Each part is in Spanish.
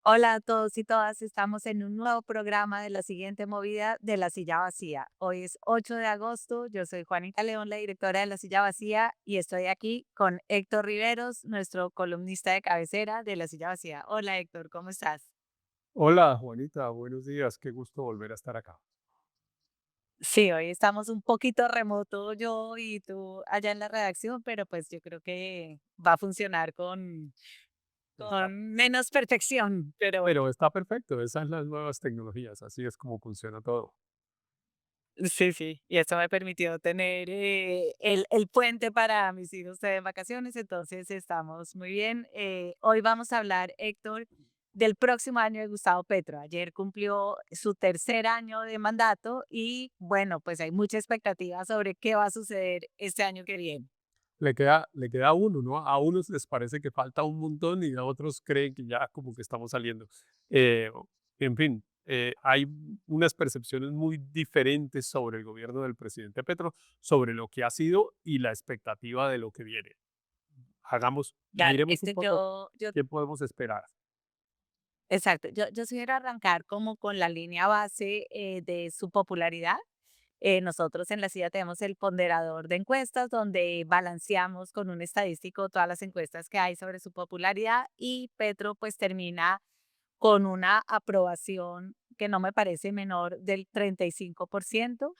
Hola a todos y todas, estamos en un nuevo programa de la siguiente movida de La Silla Vacía. Hoy es 8 de agosto, yo soy Juanita León, la directora de La Silla Vacía, y estoy aquí con Héctor Riveros, nuestro columnista de cabecera de La Silla Vacía. Hola Héctor, ¿cómo estás? Hola Juanita, buenos días, qué gusto volver a estar acá. Sí, hoy estamos un poquito remoto yo y tú allá en la redacción, pero pues yo creo que va a funcionar Está, con menos perfección, pero bueno. pero está perfecto, esas son las nuevas tecnologías, así es como funciona todo. Sí, sí, y eso me permitió tener, el puente para mis hijos de vacaciones, entonces estamos muy bien. Hoy vamos a hablar, Héctor, del próximo año de Gustavo Petro. Ayer cumplió su tercer año de mandato y, bueno, pues hay mucha expectativa sobre qué va a suceder este año que viene. Le queda a uno, ¿no? A unos les parece que falta un montón y a otros creen que ya como que estamos saliendo. Eh, en fin, hay unas percepciones muy diferentes sobre el gobierno del presidente Petro, sobre lo que ha sido y la expectativa de lo que viene. Claro, Miremos un poco yo qué podemos esperar. exacto, yo sí quiero arrancar como con la línea base, de su popularidad. Nosotros en la CIA tenemos el ponderador de encuestas donde balanceamos con un estadístico todas las encuestas que hay sobre su popularidad y Petro pues termina con una aprobación que no me parece menor del 35%.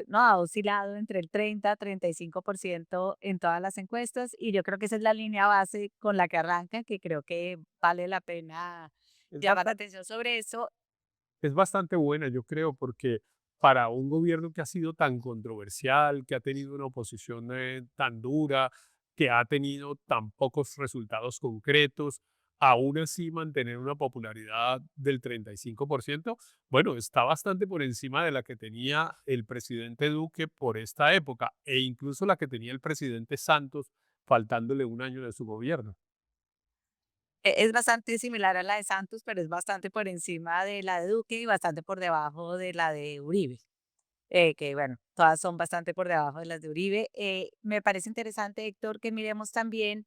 No, ha oscilado entre el 30 35% en todas las encuestas y yo creo que esa es la línea base con la que arranca, que creo que vale la pena Es llamar la bastante atención sobre eso. Es bastante buena, yo creo, porque para un gobierno que ha sido tan controversial, que ha tenido una oposición tan dura, que ha tenido tan pocos resultados concretos, aún así mantener una popularidad del 35%, bueno, está bastante por encima de la que tenía el presidente Duque por esta época e incluso la que tenía el presidente Santos faltándole un año de su gobierno. Es bastante similar a la de Santos, pero es bastante por encima de la de Duque y bastante por debajo de la de Uribe, que bueno, todas son bastante por debajo de las de Uribe. Me parece interesante, Héctor, que miremos también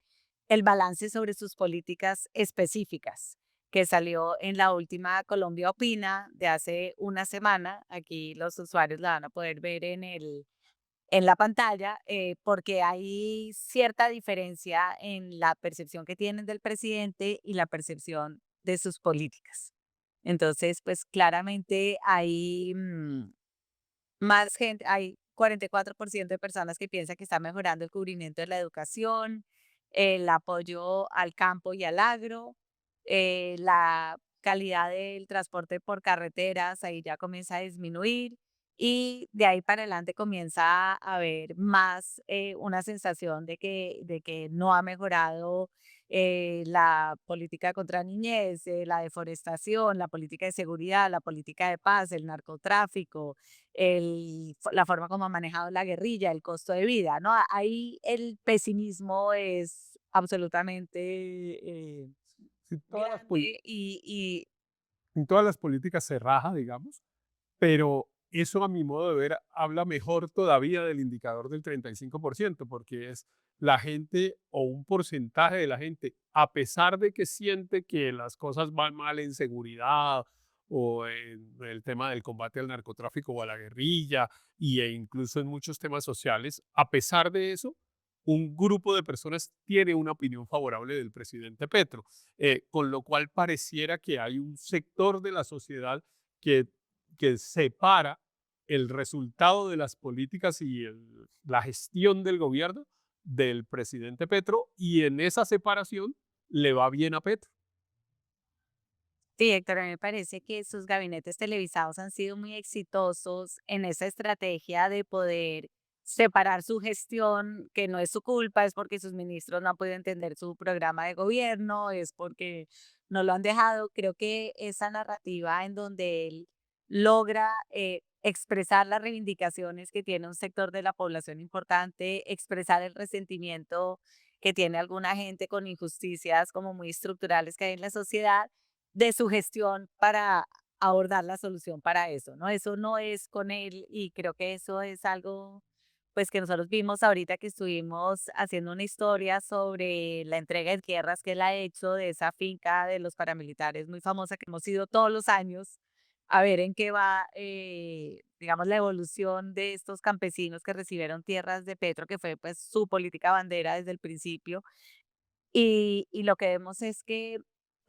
el balance sobre sus políticas específicas, que salió en la última Colombia Opina de hace una semana. Aquí los usuarios la van a poder ver en la pantalla, porque hay cierta diferencia en la percepción que tienen del presidente y la percepción de sus políticas. Entonces, pues claramente hay más gente, hay 44% de personas que piensan que está mejorando el cubrimiento de la educación, el apoyo al campo y al agro, la calidad del transporte por carreteras, ahí ya comienza a disminuir y de ahí para adelante comienza a haber más una sensación de que no ha mejorado la política contra niñez, la deforestación, la política de seguridad, la política de paz, el narcotráfico, la forma como ha manejado la guerrilla, el costo de vida, ¿no? Ahí el pesimismo es absolutamente Si todas las, pol- grande y en todas las políticas se raja, digamos. Pero eso, a mi modo de ver, habla mejor todavía del indicador del 35%, porque es la gente o un porcentaje de la gente, a pesar de que siente que las cosas van mal en seguridad o en el tema del combate al narcotráfico o a la guerrilla e incluso en muchos temas sociales, a pesar de eso, un grupo de personas tiene una opinión favorable del presidente Petro, con lo cual pareciera que hay un sector de la sociedad que separa el resultado de las políticas y la gestión del gobierno del presidente Petro, y en esa separación le va bien a Petro. sí, Héctor, a mí me parece que sus gabinetes televisados han sido muy exitosos en esa estrategia de poder separar su gestión, que no es su culpa, es porque sus ministros no han podido entender su programa de gobierno, es porque no lo han dejado. Creo que esa narrativa en donde él logra expresar las reivindicaciones que tiene un sector de la población importante, expresar el resentimiento que tiene alguna gente con injusticias como muy estructurales que hay en la sociedad de su gestión para abordar la solución para eso, ¿no? Eso no es con él y creo que eso es algo pues que nosotros vimos ahorita que estuvimos haciendo una historia sobre la entrega de tierras que él ha hecho de esa finca de los paramilitares muy famosa que hemos ido todos los años a ver en qué va, digamos, la evolución de estos campesinos que recibieron tierras de Petro, que fue pues su política bandera desde el principio. Y lo que vemos es que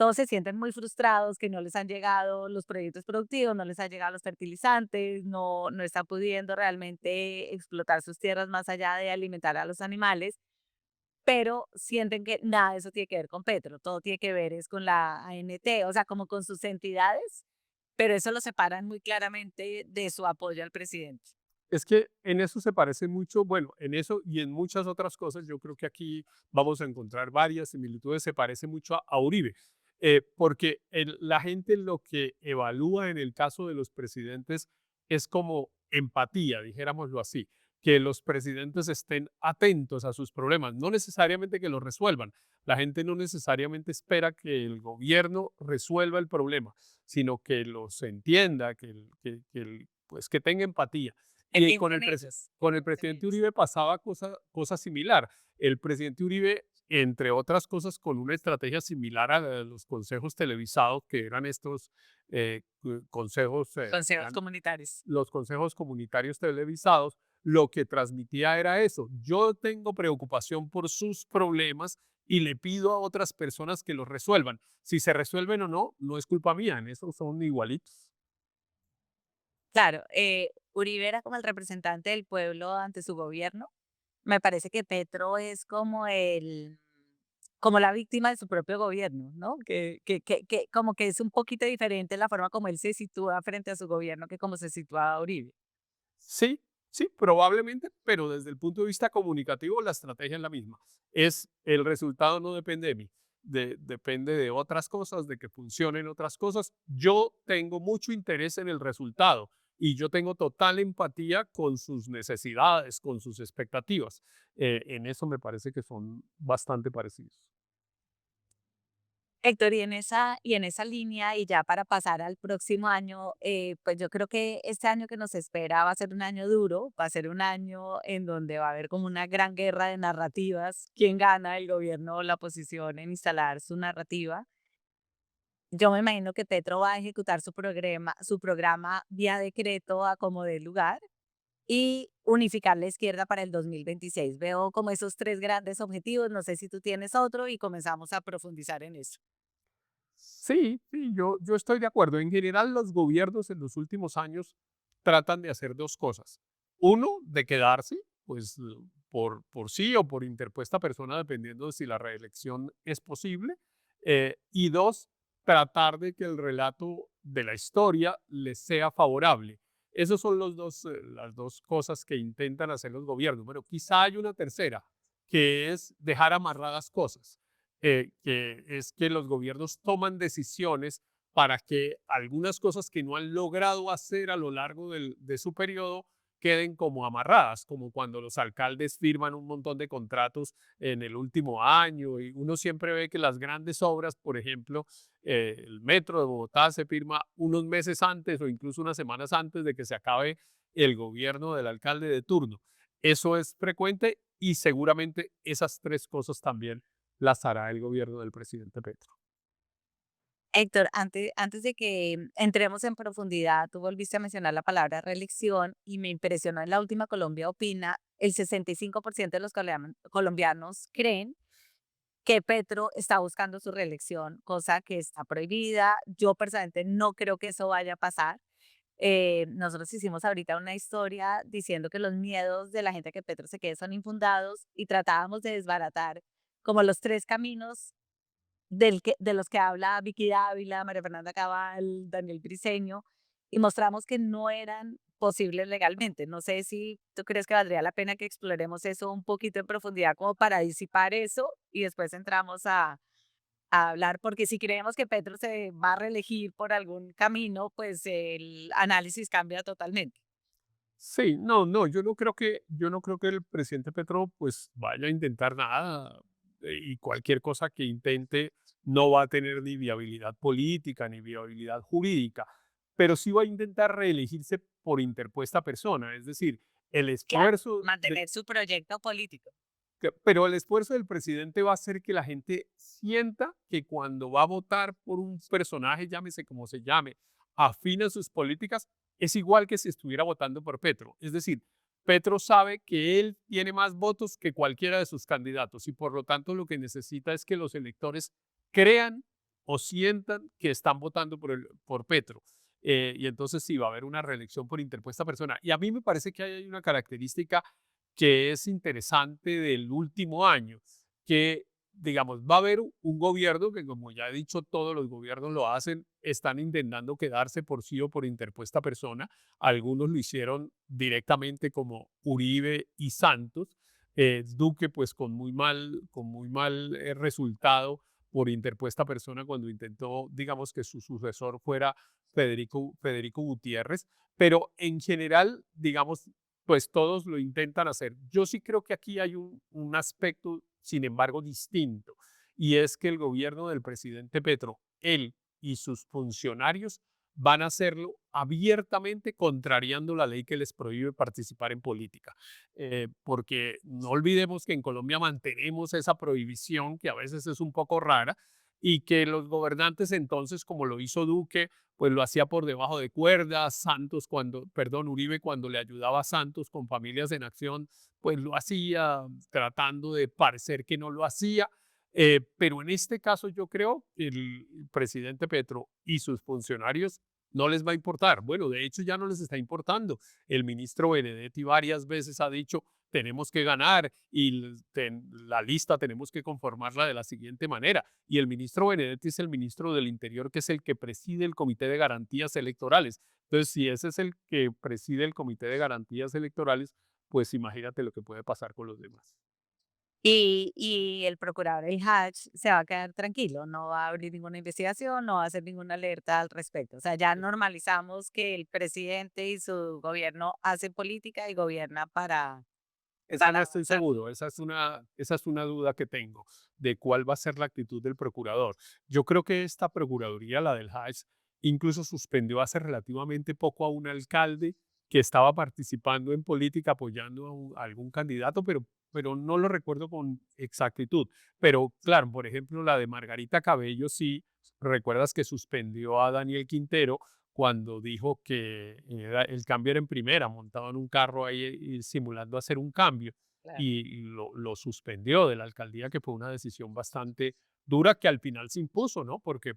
todos se sienten muy frustrados, que no les han llegado los proyectos productivos, no les han llegado los fertilizantes, no están pudiendo realmente explotar sus tierras más allá de alimentar a los animales, pero sienten que nada de eso tiene que ver con Petro, todo tiene que ver es con la ANT, o sea, como con sus entidades, pero eso lo separan muy claramente de su apoyo al presidente. Es que en eso se parece mucho, bueno, en eso y en muchas otras cosas, yo creo que aquí vamos a encontrar varias similitudes, se parece mucho a Uribe, porque la gente lo que evalúa en el caso de los presidentes es como empatía, dijéramoslo así, que los presidentes estén atentos a sus problemas, no necesariamente que los resuelvan. La gente no necesariamente espera que el gobierno resuelva el problema, sino que los entienda, pues que tenga empatía. ¿En Y qué influyen ellos? con el Piensen presidente ellos. Uribe pasaba cosa similar. El presidente Uribe, entre otras cosas, con una estrategia similar a la de los consejos televisados, que eran estos consejos, Consejos eran comunitarios. los consejos comunitarios televisados, lo que transmitía era eso. Yo tengo preocupación por sus problemas y le pido a otras personas que los resuelvan. Si se resuelven o no, no es culpa mía, en eso son igualitos. Claro, Uribe era como el representante del pueblo ante su gobierno. Me parece que Petro es como como la víctima de su propio gobierno, ¿no? Que como que es un poquito diferente la forma como él se sitúa frente a su gobierno que como se situaba Uribe. Sí, sí, probablemente, pero desde el punto de vista comunicativo la estrategia es la misma. El resultado no depende de mí, depende de otras cosas, de que funcionen otras cosas. Yo tengo mucho interés en el resultado y yo tengo total empatía con sus necesidades, con sus expectativas. En eso me parece que son bastante parecidos. Héctor, y en esa línea, y ya para pasar al próximo año, pues yo creo que este año que nos espera va a ser un año duro, va a ser un año en donde va a haber como una gran guerra de narrativas, quién gana, el gobierno o la oposición en instalar su narrativa. Yo me imagino que Petro va a ejecutar su programa vía decreto a como dé lugar y unificar la izquierda para el 2026. Veo como esos tres grandes objetivos, no sé si tú tienes otro y comenzamos a profundizar en eso. Sí, sí, yo estoy de acuerdo. En general, los gobiernos en los últimos años tratan de hacer dos cosas. Uno, de quedarse, pues por sí o por interpuesta persona, dependiendo de si la reelección es posible. Y dos, tratar de que el relato de la historia les sea favorable. Esas son las dos cosas que intentan hacer los gobiernos. Bueno, quizá hay una tercera, que es dejar amarradas cosas, que es que los gobiernos toman decisiones para que algunas cosas que no han logrado hacer a lo largo de su periodo queden como amarradas, como cuando los alcaldes firman un montón de contratos en el último año y uno siempre ve que las grandes obras, por ejemplo, el metro de Bogotá se firma unos meses antes o incluso unas semanas antes de que se acabe el gobierno del alcalde de turno. Eso es frecuente y seguramente esas tres cosas también las hará el gobierno del presidente Petro. Héctor, antes de que entremos en profundidad, tú volviste a mencionar la palabra reelección y me impresionó en la última Colombia Opina, el 65% de los colombianos creen que Petro está buscando su reelección, cosa que está prohibida. Yo personalmente no creo que eso vaya a pasar. Nosotros hicimos ahorita una historia diciendo que los miedos de la gente a que Petro se quede son infundados y tratábamos de desbaratar como los tres caminos de los que habla Vicky Dávila, María Fernanda Cabal, Daniel Briceño, y mostramos que no eran posibles legalmente. No sé si tú crees que valdría la pena que exploremos eso un poquito en profundidad como para disipar eso y después entramos a hablar, porque si creemos que Petro se va a reelegir por algún camino, pues el análisis cambia totalmente. Sí, no, no, yo no creo que el presidente Petro pues vaya a intentar nada y cualquier cosa que intente no va a tener ni viabilidad política ni viabilidad jurídica, pero sí va a intentar reelegirse por interpuesta persona, es decir, El Claro, esfuerzo de mantener su proyecto político. pero el esfuerzo del presidente va a hacer que la gente sienta que cuando va a votar por un personaje, llámese como se llame, afín a sus políticas, es igual que si estuviera votando por Petro. Es decir, Petro sabe que él tiene más votos que cualquiera de sus candidatos y por lo tanto lo que necesita es que los electores crean o sientan que están votando por Petro. Y entonces sí, va a haber una reelección por interpuesta persona. Y a mí me parece que hay una característica que es interesante del último año, que digamos, va a haber un gobierno que, como ya he dicho, todos los gobiernos lo hacen, están intentando quedarse por sí o por interpuesta persona. Algunos lo hicieron directamente como Uribe y Santos. Duque, pues con muy mal resultado por interpuesta persona cuando intentó, digamos, que su sucesor fuera Federico Gutiérrez. Pero en general, digamos, pues todos lo intentan hacer. Yo sí creo que aquí hay un aspecto, sin embargo, distinto, y es que el gobierno del presidente Petro, él y sus funcionarios van a hacerlo abiertamente contrariando la ley que les prohíbe participar en política. Porque no olvidemos que en Colombia mantenemos esa prohibición que a veces es un poco rara y que los gobernantes entonces, como lo hizo Duque, pues lo hacía por debajo de cuerdas. Uribe cuando le ayudaba a Santos con Familias en Acción, pues lo hacía tratando de parecer que no lo hacía. Pero en este caso yo creo que el presidente Petro y sus funcionarios no les va a importar. Bueno, de hecho ya no les está importando. El ministro Benedetti varias veces ha dicho tenemos que ganar y la lista tenemos que conformarla de la siguiente manera. Y el ministro Benedetti es el ministro del Interior, que es el que preside el Comité de Garantías Electorales. Entonces, si ese es el que preside el Comité de Garantías Electorales, pues imagínate lo que puede pasar con los demás. Y el procurador, el Hatch, se va a quedar tranquilo, no va a abrir ninguna investigación, no va a hacer ninguna alerta al respecto. O sea, ya normalizamos que el presidente y su gobierno hacen política y gobierna Esa no para estoy avanzar. seguro, esa es una duda que tengo de cuál va a ser la actitud del procurador. Yo creo que esta procuraduría, la del Hajj, incluso suspendió hace relativamente poco a un alcalde que estaba participando en política apoyando a algún candidato, pero no lo recuerdo con exactitud. Pero claro, por ejemplo, la de Margarita Cabello, sí, recuerdas que suspendió a Daniel Quintero cuando dijo que el cambio era en primera, montado en un carro ahí y simulando hacer un cambio, Claro. y lo suspendió de la alcaldía, que fue una decisión bastante dura que al final se impuso, ¿no? Porque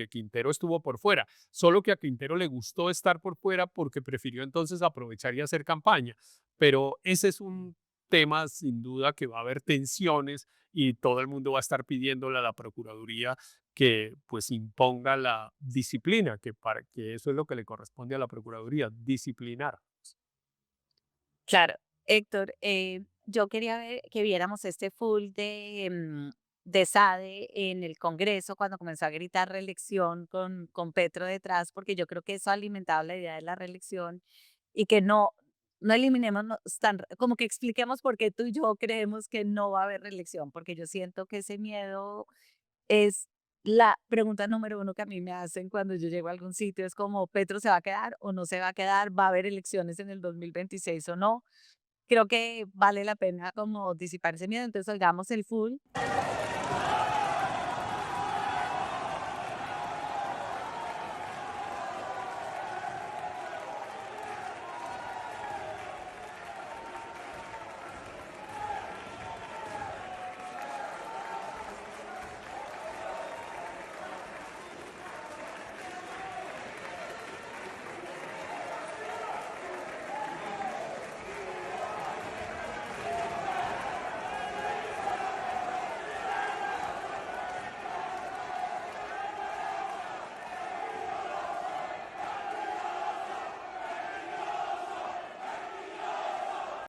Quintero estuvo por fuera, solo que a Quintero le gustó estar por fuera porque prefirió entonces aprovechar y hacer campaña, pero ese es un tema sin duda que va a haber tensiones y todo el mundo va a estar pidiéndole a la Procuraduría que pues imponga la disciplina, que eso es lo que le corresponde a la Procuraduría, disciplinar. Claro, Héctor, yo quería que viéramos este full de SADE en el Congreso cuando comenzó a gritar reelección con Petro detrás, porque yo creo que eso ha alimentado la idea de la reelección y que no eliminemos, como que expliquemos por qué tú y yo creemos que no va a haber reelección, porque yo siento que ese miedo es la pregunta número uno que a mí me hacen cuando yo llego a algún sitio, es como, ¿Petro se va a quedar o no se va a quedar? ¿Va a haber elecciones en el 2026 o no? Creo que vale la pena como disipar ese miedo, entonces oigamos el full.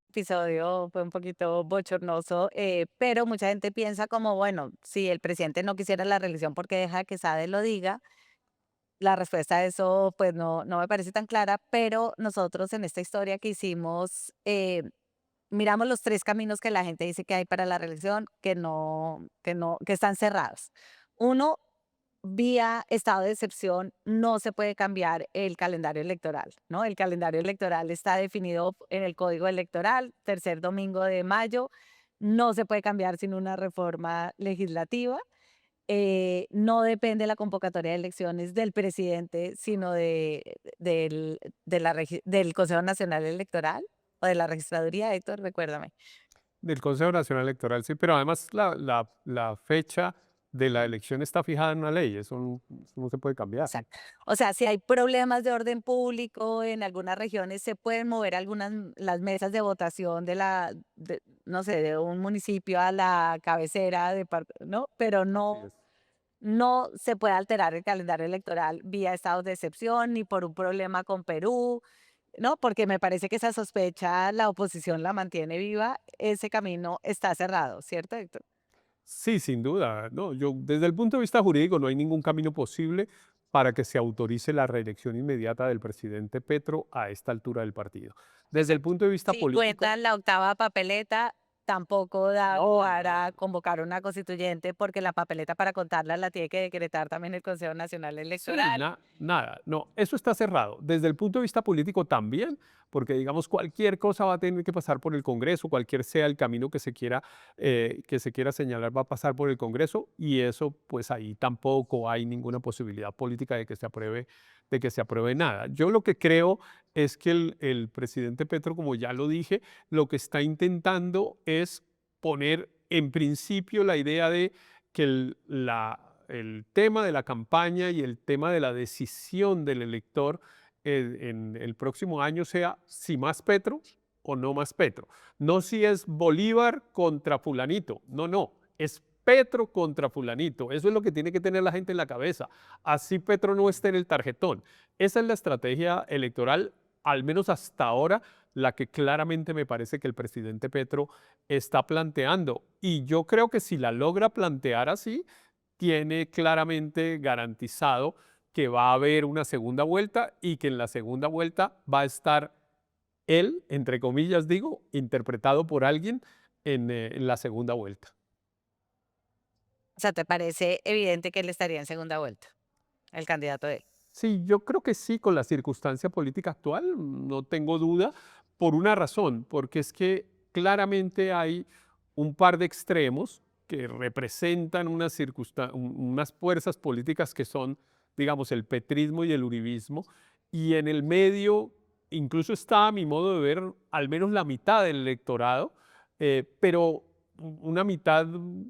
Episodio fue un poquito bochornoso, pero mucha gente piensa como, bueno, si el presidente no quisiera la reelección, ¿por qué deja que Sade lo diga? La respuesta a eso, pues no me parece tan clara, pero nosotros en esta historia que hicimos, miramos los 3 caminos que la gente dice que hay para la reelección, que no, que están cerrados. Uno, vía estado de excepción no se puede cambiar el calendario electoral, ¿no? El calendario electoral está definido en el Código Electoral, tercer domingo de mayo, no se puede cambiar sin una reforma legislativa. No depende la convocatoria de elecciones del presidente, sino del Consejo Nacional Electoral o de la Registraduría, Héctor, recuérdame. Del Consejo Nacional Electoral, sí, pero además la fecha de la elección está fijada en una ley, eso no se puede cambiar. Exacto. O sea, si hay problemas de orden público en algunas regiones, se pueden mover las mesas de votación no sé, de un municipio a la cabecera ¿no? Pero Así es. no se puede alterar el calendario electoral vía estados de excepción ni por un problema con Perú, ¿no? Porque me parece que esa sospecha la oposición la mantiene viva, ese camino está cerrado, ¿cierto, Héctor? Sí, sin duda. No, yo, desde el punto de vista jurídico, no hay ningún camino posible para que se autorice la reelección inmediata del presidente Petro a esta altura del partido. Desde el Exacto. punto de vista Si político, cuentan la octava papeleta, tampoco da no, para convocar una constituyente, porque la papeleta para contarla la tiene que decretar también el Consejo Nacional sí, Electoral. nada, no, eso está cerrado. Desde el punto de vista político también, porque digamos cualquier cosa va a tener que pasar por el Congreso, cualquier sea el camino que se quiera señalar va a pasar por el Congreso y eso pues ahí tampoco hay ninguna posibilidad política de que se apruebe nada. Yo lo que creo es que el presidente Petro, como ya lo dije, lo que está intentando es poner en principio la idea de que el tema de la campaña y el tema de la decisión del elector en el próximo año sea si más Petro o no más Petro. No si es Bolívar contra fulanito, no, es Petro contra fulanito. Eso es lo que tiene que tener la gente en la cabeza. Así Petro no esté en el tarjetón. Esa es la estrategia electoral, al menos hasta ahora, la que claramente me parece que el presidente Petro está planteando. Y yo creo que si la logra plantear así, tiene claramente garantizado que va a haber una segunda vuelta y que en la segunda vuelta va a estar él, entre comillas digo, interpretado por alguien en la segunda vuelta. O sea, ¿te parece evidente que él estaría en segunda vuelta, el candidato de él? Sí, yo creo que sí, con la circunstancia política actual, no tengo duda, por una razón, porque es que claramente hay un par de extremos que representan unas fuerzas políticas que son, digamos, el petrismo y el uribismo, y en el medio incluso está, a mi modo de ver, al menos la mitad del electorado, pero una mitad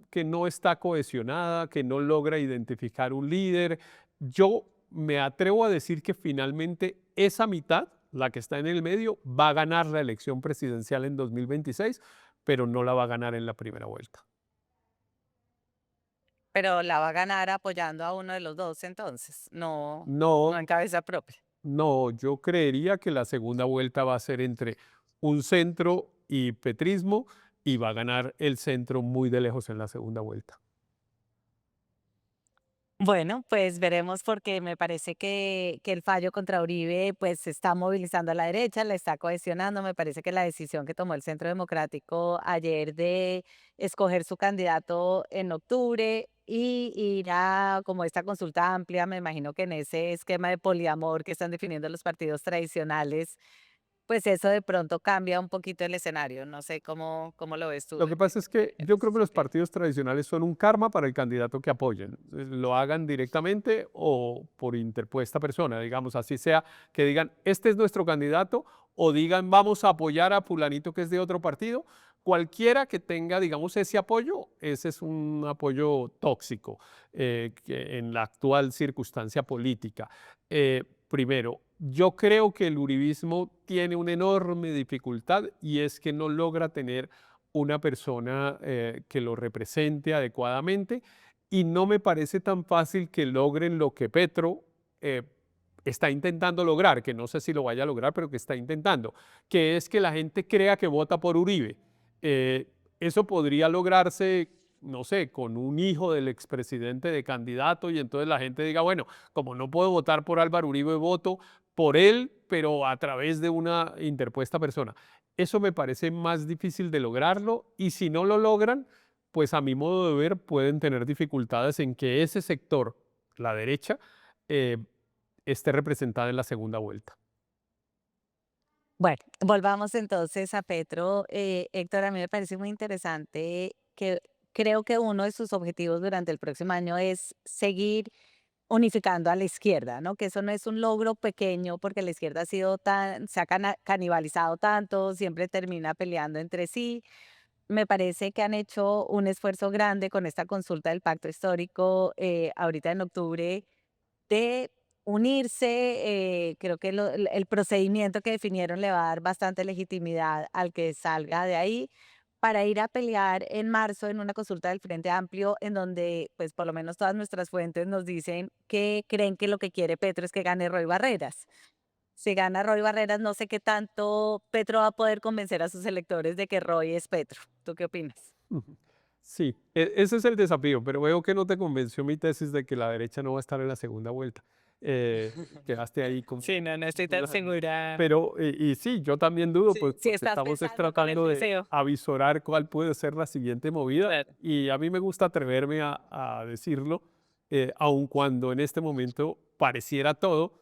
que no está cohesionada, que no logra identificar un líder. Yo me atrevo a decir que finalmente esa mitad, la que está en el medio, va a ganar la elección presidencial en 2026, pero no la va a ganar en la primera vuelta. Pero la va a ganar apoyando a uno de los dos entonces, no No, en cabeza propia. no, yo creería que la segunda vuelta va a ser entre un centro y petrismo y va a ganar el centro muy de lejos en la segunda vuelta. Bueno, pues veremos porque me parece que el fallo contra Uribe pues está movilizando a la derecha, la está cohesionando. Me parece que la decisión que tomó el Centro Democrático ayer de escoger su candidato en octubre y ir a como esta consulta amplia, me imagino que en ese esquema de poliamor que están definiendo los partidos tradicionales, pues eso de pronto cambia un poquito el escenario. No sé cómo lo ves tú Lo que pasa es que en yo ese creo que los sentido. partidos tradicionales son un karma para el candidato que apoyen, lo hagan directamente o por interpuesta persona, digamos, así sea que digan, este es nuestro candidato o digan, vamos a apoyar a fulanito que es de otro partido. Cualquiera que tenga, digamos, ese apoyo, ese es un apoyo tóxico que en la actual circunstancia política. Primero, yo creo que el uribismo tiene una enorme dificultad y es que no logra tener una persona que lo represente adecuadamente y no me parece tan fácil que logren lo que Petro eh, está intentando lograr, que no sé si lo vaya a lograr, pero que está intentando, que es que la gente crea que vota por Uribe. Eh, Eso podría lograrse, no sé, con un hijo del expresidente de candidato y entonces la gente diga, bueno, como no puedo votar por Álvaro Uribe, voto por él, pero a través de una interpuesta persona. Eso me parece más difícil de lograrlo y si no lo logran, pues a mi modo de ver pueden tener dificultades en que ese sector la derecha, eh, esté representada en la segunda vuelta. Bueno, volvamos entonces a Petro. Héctor, a mí me parece muy interesante que creo que uno de sus objetivos durante el próximo año es seguir unificando a la izquierda, ¿no? Que eso no es un logro pequeño porque la izquierda ha sido tan, se ha canibalizado tanto, siempre termina peleando entre sí. Me parece que han hecho un esfuerzo grande con esta consulta del pacto histórico ahorita en octubre de unirse. Creo que el procedimiento que definieron le va a dar bastante legitimidad al que salga de ahí para ir a pelear en marzo en una consulta del Frente Amplio, en donde, pues, por lo menos todas nuestras fuentes nos dicen que creen que lo que quiere Petro es que gane Roy Barreras. Si gana Roy Barreras, no sé qué tanto Petro va a poder convencer a sus electores de que Roy es Petro. ¿Tú qué opinas? Ujú. Sí, ese es el desafío, pero veo que no te convenció mi tesis de que la derecha no va a estar en la segunda vuelta. Quedaste ahí con Sí, no, no estoy tan dudas ahí. segura. Pero, y sí, yo también dudo, Sí, pues si porque estás estamos es pensando con el tratando de deseo. avisorar cuál puede ser la siguiente movida Claro. y a mí me gusta atreverme a decirlo, aun cuando en este momento pareciera todo,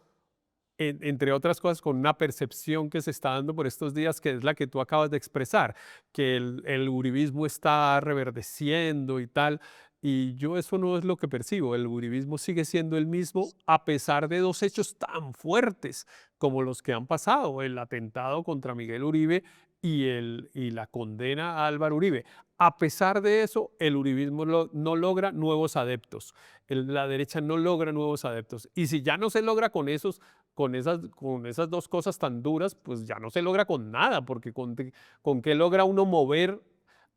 entre otras cosas, con una percepción que se está dando por estos días, que es la que tú acabas de expresar, que el uribismo está reverdeciendo y tal. Y yo eso no es lo que percibo. El uribismo sigue siendo el mismo a pesar de dos hechos tan fuertes como los que han pasado, el atentado contra Miguel Uribe y la condena a Álvaro Uribe. A pesar de eso, el uribismo no logra nuevos adeptos. La derecha no logra nuevos adeptos. Y si ya no se logra con esas dos cosas tan duras, pues ya no se logra con nada, porque con qué logra uno mover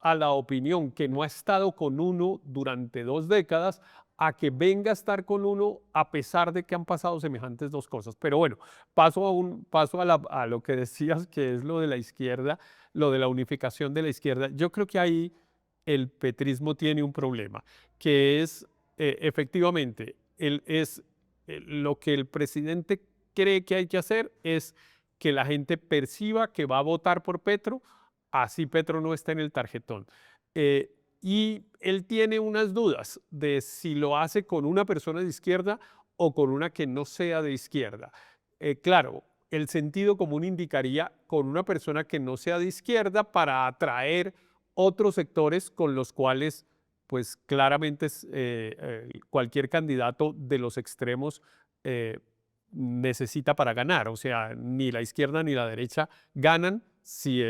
a la opinión que no ha estado con uno durante 2 décadas a que venga a estar con uno a pesar de que han pasado semejantes dos cosas. Pero bueno, paso a lo que decías, que es lo de la izquierda, lo de la unificación de la izquierda. Yo creo que ahí el petrismo tiene un problema, que es efectivamente, lo que el presidente cree que hay que hacer es que la gente perciba que va a votar por Petro, así Petro no está en el tarjetón. Eh, y él tiene unas dudas de si lo hace con una persona de izquierda o con una que no sea de izquierda. Claro, el sentido común indicaría con una persona que no sea de izquierda para atraer otros sectores con los cuales, pues claramente cualquier candidato de los extremos eh, necesita para ganar. O sea, ni la izquierda ni la derecha ganan si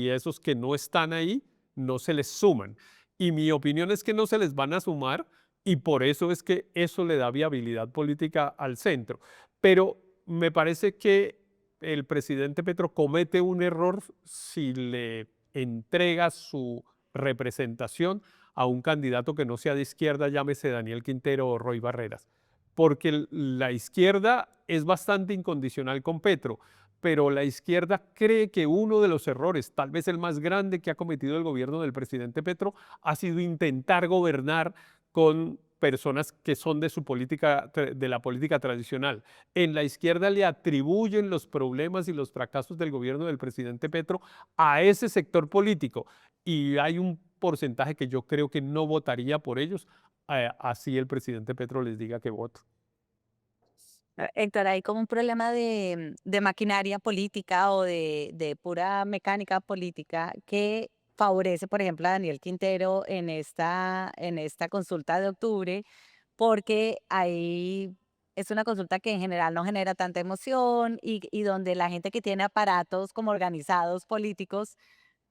esos que no están ahí no se les suman. Y mi opinión es que no se les van a sumar y por eso es que eso le da viabilidad política al centro. Pero me parece que el presidente Petro comete un error si le entrega su representación a un candidato que no sea de izquierda, llámese Daniel Quintero o Roy Barreras, porque la izquierda es bastante incondicional con Petro, pero la izquierda cree que uno de los errores, tal vez el más grande que ha cometido el gobierno del presidente Petro, ha sido intentar gobernar con personas que son de su política, de la política tradicional. En la izquierda le atribuyen los problemas y los fracasos del gobierno del presidente Petro a ese sector político y hay un porcentaje que yo creo que no votaría por ellos, así el presidente Petro les diga que voto. Héctor, hay como un problema de maquinaria política o de pura mecánica política que favorece, por ejemplo, a Daniel Quintero en esta consulta de octubre, porque ahí es una consulta que en general no genera tanta emoción y donde la gente que tiene aparatos como organizados políticos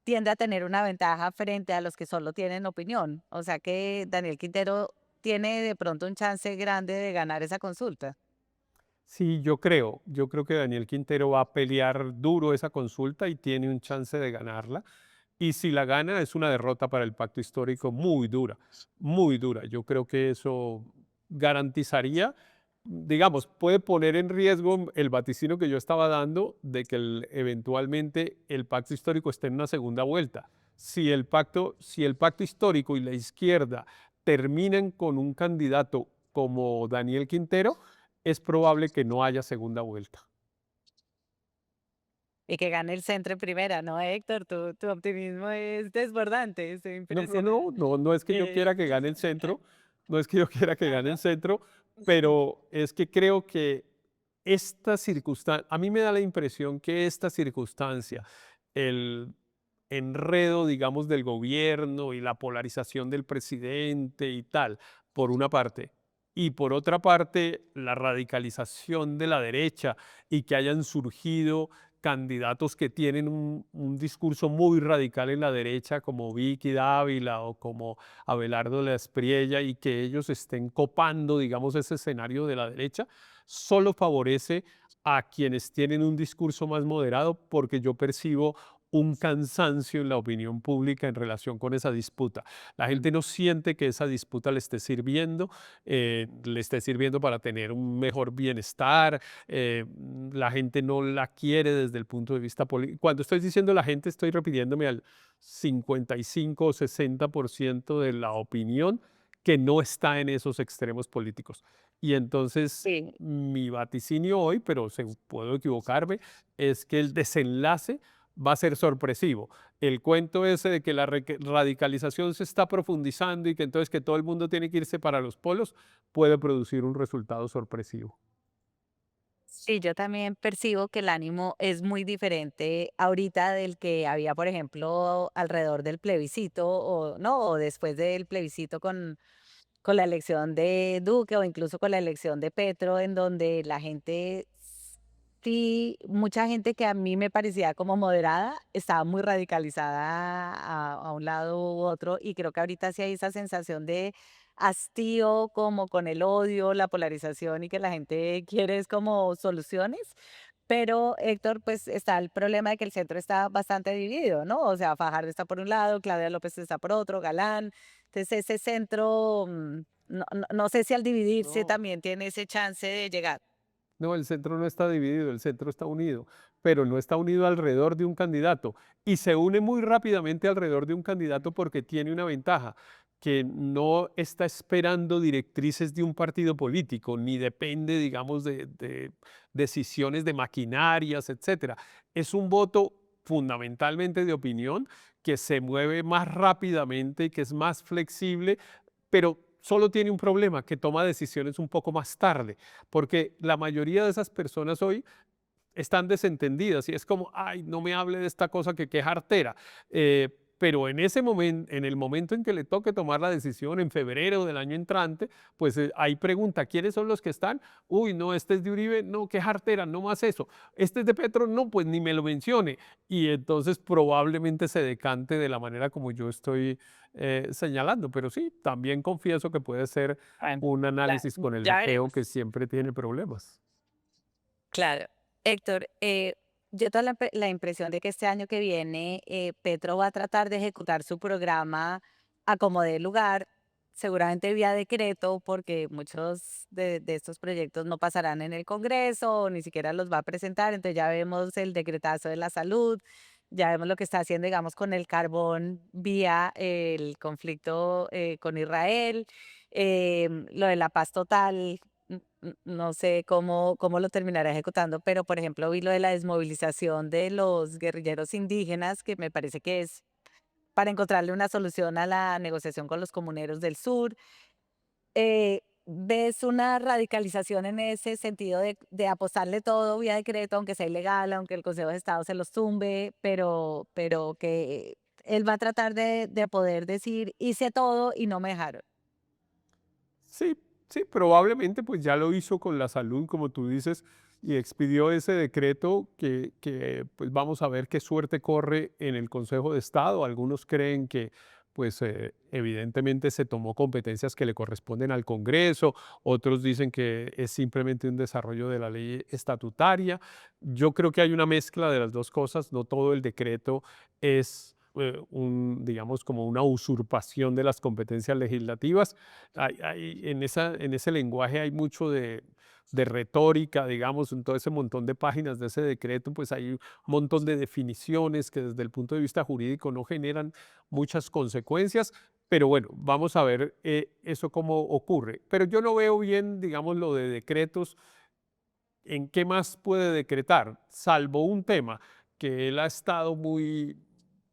tiende a tener una ventaja frente a los que solo tienen opinión. O sea que Daniel Quintero tiene de pronto un chance grande de ganar esa consulta. Sí, yo creo que Daniel Quintero va a pelear duro esa consulta y tiene un chance de ganarla. Y si la gana es una derrota para el pacto histórico muy dura, muy dura. Yo creo que eso garantizaría, digamos, puede poner en riesgo el vaticino que yo estaba dando de que eventualmente el pacto histórico esté en una segunda vuelta. Si el pacto histórico y la izquierda terminan con un candidato como Daniel Quintero, es probable que no haya segunda vuelta. Y que gane el centro en primera, ¿no, Héctor? Tu optimismo es desbordante, es No, no, no, impresionante. no, no es que yo quiera que gane el centro, no es que yo quiera que gane el centro, pero es que creo que esta circunstancia, a mí me da la impresión que esta circunstancia, el enredo, digamos, del gobierno y la polarización del presidente y tal, por una parte, y por otra parte, la radicalización de la derecha y que hayan surgido candidatos que tienen un discurso muy radical en la derecha, como Vicky Dávila o como Abelardo Espriella, y que ellos estén copando, digamos, ese escenario de la derecha, solo favorece a quienes tienen un discurso más moderado, porque yo percibo un cansancio en la opinión pública en relación con esa disputa. La gente no siente que esa disputa le esté sirviendo para tener un mejor bienestar. La gente no la quiere desde el punto de vista político. Cuando estoy diciendo la gente, estoy refiriéndome al 55 o 60% de la opinión que no está en esos extremos políticos. Y entonces Sí. mi vaticinio hoy, pero puedo equivocarme, es que el desenlace va a ser sorpresivo. El cuento ese de que la radicalización se está profundizando y que entonces que todo el mundo tiene que irse para los polos puede producir un resultado sorpresivo. Sí, yo también percibo que el ánimo es muy diferente ahorita del que había, por ejemplo, alrededor del plebiscito o no, o después del plebiscito con la elección de Duque o incluso con la elección de Petro, en donde la gente, sí, mucha gente que a mí me parecía como moderada, estaba muy radicalizada a un lado u otro, y creo que ahorita sí hay esa sensación de hastío como con el odio, la polarización y que la gente quiere es como soluciones. Pero, Héctor, pues está el problema de que el centro está bastante dividido, ¿no? O sea, Fajardo está por un lado, Claudia López está por otro, Galán. Entonces, ese centro, no sé si al dividirse No, también tiene ese chance de llegar. no, el centro no está dividido, el centro está unido, pero no está unido alrededor de un candidato y se une muy rápidamente alrededor de un candidato porque tiene una ventaja, que no está esperando directrices de un partido político, ni depende, digamos, de decisiones de maquinarias, etcétera. Es un voto fundamentalmente de opinión que se mueve más rápidamente y que es más flexible, pero solo tiene un problema, que toma decisiones un poco más tarde, porque la mayoría de esas personas hoy están desentendidas y es como, ay, no me hable de esta cosa que es artera. Pero en ese momento, en el momento en que le toque tomar la decisión en febrero del año entrante, pues ahí pregunta, ¿quiénes son los que están? Uy, no, este es de Uribe, no, qué jartera, no más eso. Este es de Petro, no, pues ni me lo mencione. Y entonces probablemente se decante de la manera como yo estoy señalando. Pero sí, también confieso que puede ser Bueno, un la análisis con el ya geo veremos. que siempre tiene problemas. Claro. Héctor, yo tengo la impresión de que este año que viene, Petro va a tratar de ejecutar su programa a como dé lugar, seguramente vía decreto, porque muchos de estos proyectos no pasarán en el Congreso, o ni siquiera los va a presentar. Entonces ya vemos el decretazo de la salud, ya vemos lo que está haciendo, digamos, con el carbón vía el conflicto con Israel, lo de la paz total. No sé cómo lo terminará ejecutando, pero, por ejemplo, vi lo de la desmovilización de los guerrilleros indígenas, que me parece que es para encontrarle una solución a la negociación con los comuneros del sur. ¿Ves una radicalización en ese sentido de apostarle todo vía decreto, aunque sea ilegal, aunque el Consejo de Estado se los tumbe, pero que él va a tratar de poder decir: "Hice todo y no me dejaron"? Sí, sí, probablemente pues ya lo hizo con la salud, como tú dices, y expidió ese decreto que pues vamos a ver qué suerte corre en el Consejo de Estado. Algunos creen que pues evidentemente se tomó competencias que le corresponden al Congreso, otros dicen que es simplemente un desarrollo de la ley estatutaria. Yo creo que hay una mezcla de las dos cosas, no todo el decreto es digamos, como una usurpación de las competencias legislativas. En ese lenguaje hay mucho de retórica, digamos, en todo ese montón de páginas de ese decreto, pues hay un montón de definiciones que desde el punto de vista jurídico no generan muchas consecuencias, pero bueno, vamos a ver eso cómo ocurre. Pero yo no veo bien, digamos, lo de decretos, en qué más puede decretar, salvo un tema que él ha estado muy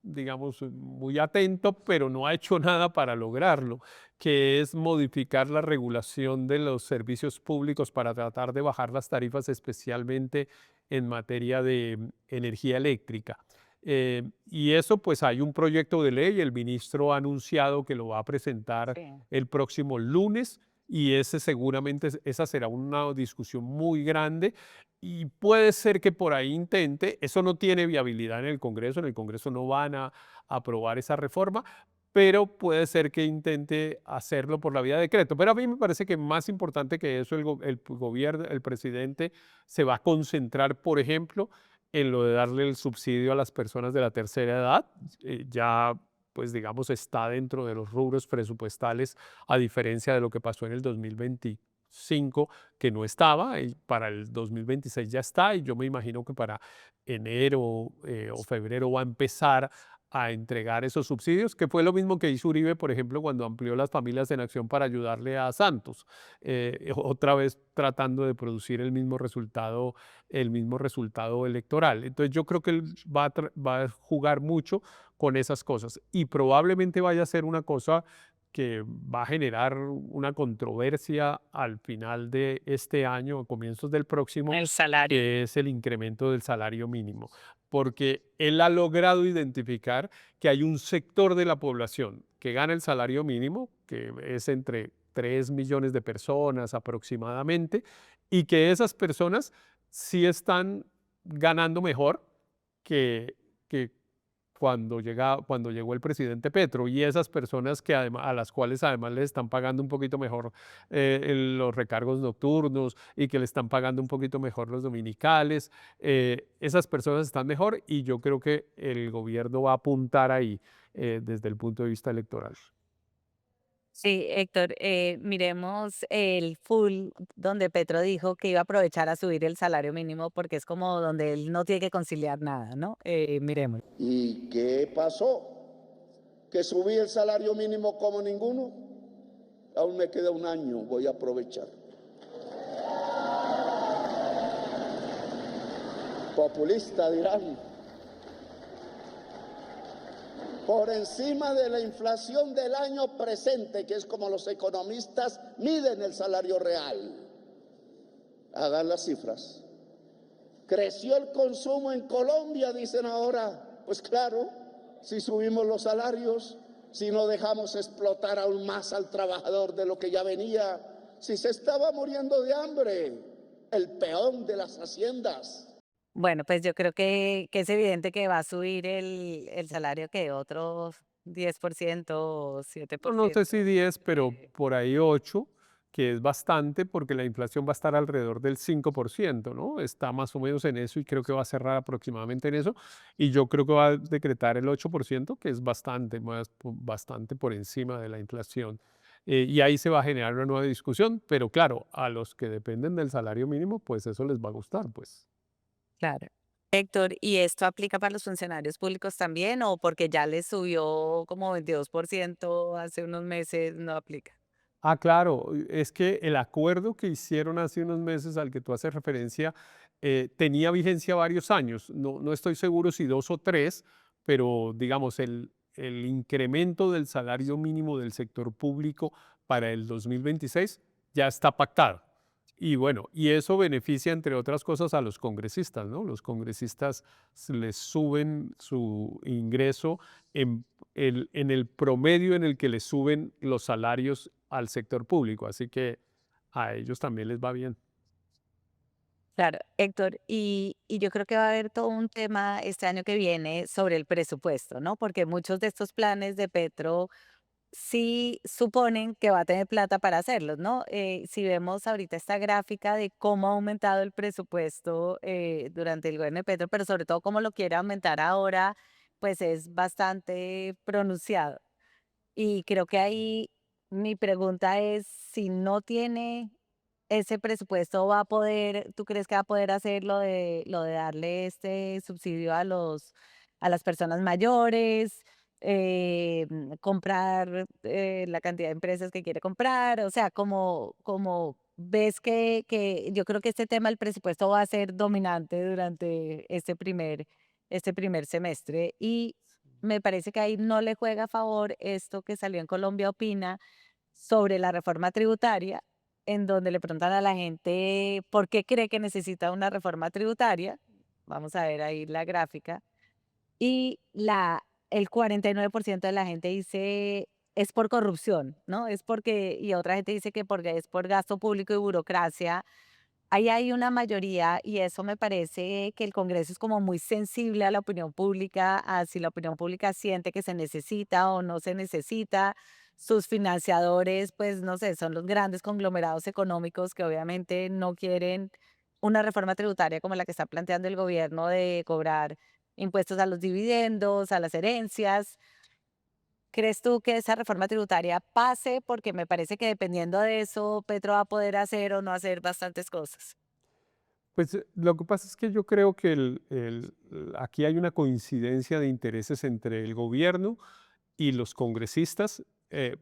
digamos, muy atento, pero no ha hecho nada para lograrlo, que es modificar la regulación de los servicios públicos para tratar de bajar las tarifas, especialmente en materia de energía eléctrica. Y eso, pues hay un proyecto de ley, el ministro ha anunciado que lo va a presentar Sí. el próximo lunes y ese seguramente, esa será una discusión muy grande y puede ser que por ahí intente, eso no tiene viabilidad en el Congreso no van a aprobar esa reforma, pero puede ser que intente hacerlo por la vía de decreto. Pero a mí me parece que más importante que eso, el gobierno, el presidente se va a concentrar, por ejemplo, en lo de darle el subsidio a las personas de la tercera edad. Ya, pues digamos, está dentro de los rubros presupuestales, a diferencia de lo que pasó en el 2025, que no estaba, y para el 2026 ya está, y yo me imagino que para enero o febrero va a empezar a entregar esos subsidios, que fue lo mismo que hizo Uribe, por ejemplo, cuando amplió las familias en acción para ayudarle a Santos, otra vez tratando de producir el mismo resultado electoral. Entonces yo creo que él va a jugar mucho con esas cosas y probablemente vaya a ser una cosa que va a generar una controversia al final de este año, a comienzos del próximo, El salario. que es el incremento del salario mínimo, porque él ha logrado identificar que hay un sector de la población que gana el salario mínimo, que es entre 3 millones de personas aproximadamente, y que esas personas sí están ganando mejor que cuando llegó el presidente Petro, y esas personas que a las cuales además les están pagando un poquito mejor los recargos nocturnos y que le están pagando un poquito mejor los dominicales, esas personas están mejor y yo creo que el gobierno va a apuntar ahí desde el punto de vista electoral. Sí, Héctor, miremos el full donde Petro dijo que iba a aprovechar a subir el salario mínimo porque es como donde él no tiene que conciliar nada, ¿no? Miremos. ¿Y qué pasó? ¿Que subí el salario mínimo como ninguno? Aún me queda un año, voy a aprovechar. Populista dirán, por encima de la inflación del año presente, que es como los economistas miden el salario real. Hagan las cifras. ¿Creció el consumo en Colombia? Dicen ahora. Pues claro, si subimos los salarios, si no dejamos explotar aún más al trabajador de lo que ya venía, si se estaba muriendo de hambre, el peón de las haciendas. Bueno, pues yo creo que es evidente que va a subir el salario que otros 10% o siete No, por no sé si ciento. 10, pero Eh, por ahí 8, que es bastante porque la inflación va a estar alrededor del 5%, ¿no? Está más o menos en eso y creo que va a cerrar aproximadamente en eso. Y yo creo que va a decretar el 8%, que es bastante, bastante por encima de la inflación. Y ahí se va a generar una nueva discusión, pero claro, a los que dependen del salario mínimo, pues eso les va a gustar, pues. claro. Héctor, ¿y esto aplica para los funcionarios públicos también o porque ya les subió como 22% hace unos meses no aplica? Ah, claro, es que el acuerdo que hicieron hace unos meses al que tú haces referencia tenía vigencia varios años. No estoy seguro si 2 o 3, pero digamos, el incremento del salario mínimo del sector público para el 2026 ya está pactado. Y bueno, y eso beneficia, entre otras cosas, a los congresistas, ¿no? Los congresistas les suben su ingreso en en el promedio en el que les suben los salarios al sector público, así que a ellos también les va bien. Claro, Héctor, y yo creo que va a haber todo un tema este año que viene sobre el presupuesto, ¿no? Porque muchos de estos planes de Petro sí suponen que va a tener plata para hacerlos, ¿no? Si vemos ahorita esta gráfica de cómo ha aumentado el presupuesto durante el gobierno de Petro, pero sobre todo cómo lo quiere aumentar ahora, pues es bastante pronunciado. Y creo que ahí mi pregunta es, si no tiene ese presupuesto, va a poder, ¿tú crees que va a poder hacer lo de darle este subsidio a las personas mayores, comprar la cantidad de empresas que quiere comprar? O sea, como ves que yo creo que este tema del presupuesto va a ser dominante durante este primer semestre. Y me parece que ahí no le juega a favor esto que salió en Colombia Opina sobre la reforma tributaria, en donde le preguntan a la gente por qué cree que necesita una reforma tributaria. Vamos a ver ahí la gráfica. Y el 49% de la gente dice es por corrupción, ¿no? Es porque, y otra gente dice que porque es por gasto público y burocracia. Ahí hay una mayoría y eso me parece que el Congreso es como muy sensible a la opinión pública, a si la opinión pública siente que se necesita o no se necesita. Sus financiadores, pues no sé, son los grandes conglomerados económicos que obviamente no quieren una reforma tributaria como la que está planteando el gobierno de cobrar impuestos a los dividendos, a las herencias. ¿Crees tú que esa reforma tributaria pase? Porque me parece que dependiendo de eso, Petro va a poder hacer o no hacer bastantes cosas. Pues lo que pasa es que yo creo que aquí hay una coincidencia de intereses entre el gobierno y los congresistas,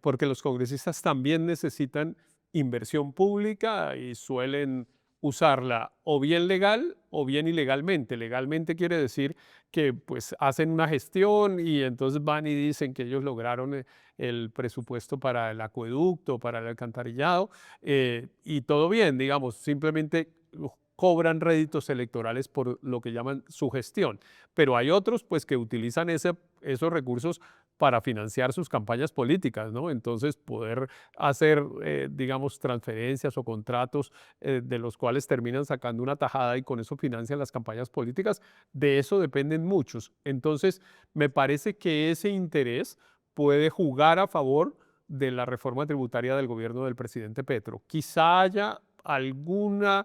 porque los congresistas también necesitan inversión pública y suelen usarla o bien legal o bien ilegalmente. Legalmente quiere decir que pues hacen una gestión y entonces van y dicen que ellos lograron el presupuesto para el acueducto, para el alcantarillado, y todo bien, digamos, simplemente cobran réditos electorales por lo que llaman su gestión. Pero hay otros pues que utilizan esos recursos para financiar sus campañas políticas, ¿no? Entonces, poder hacer, digamos, transferencias o contratos de los cuales terminan sacando una tajada y con eso financian las campañas políticas, de eso dependen muchos. Entonces, me parece que ese interés puede jugar a favor de la reforma tributaria del gobierno del presidente Petro. Quizá haya alguna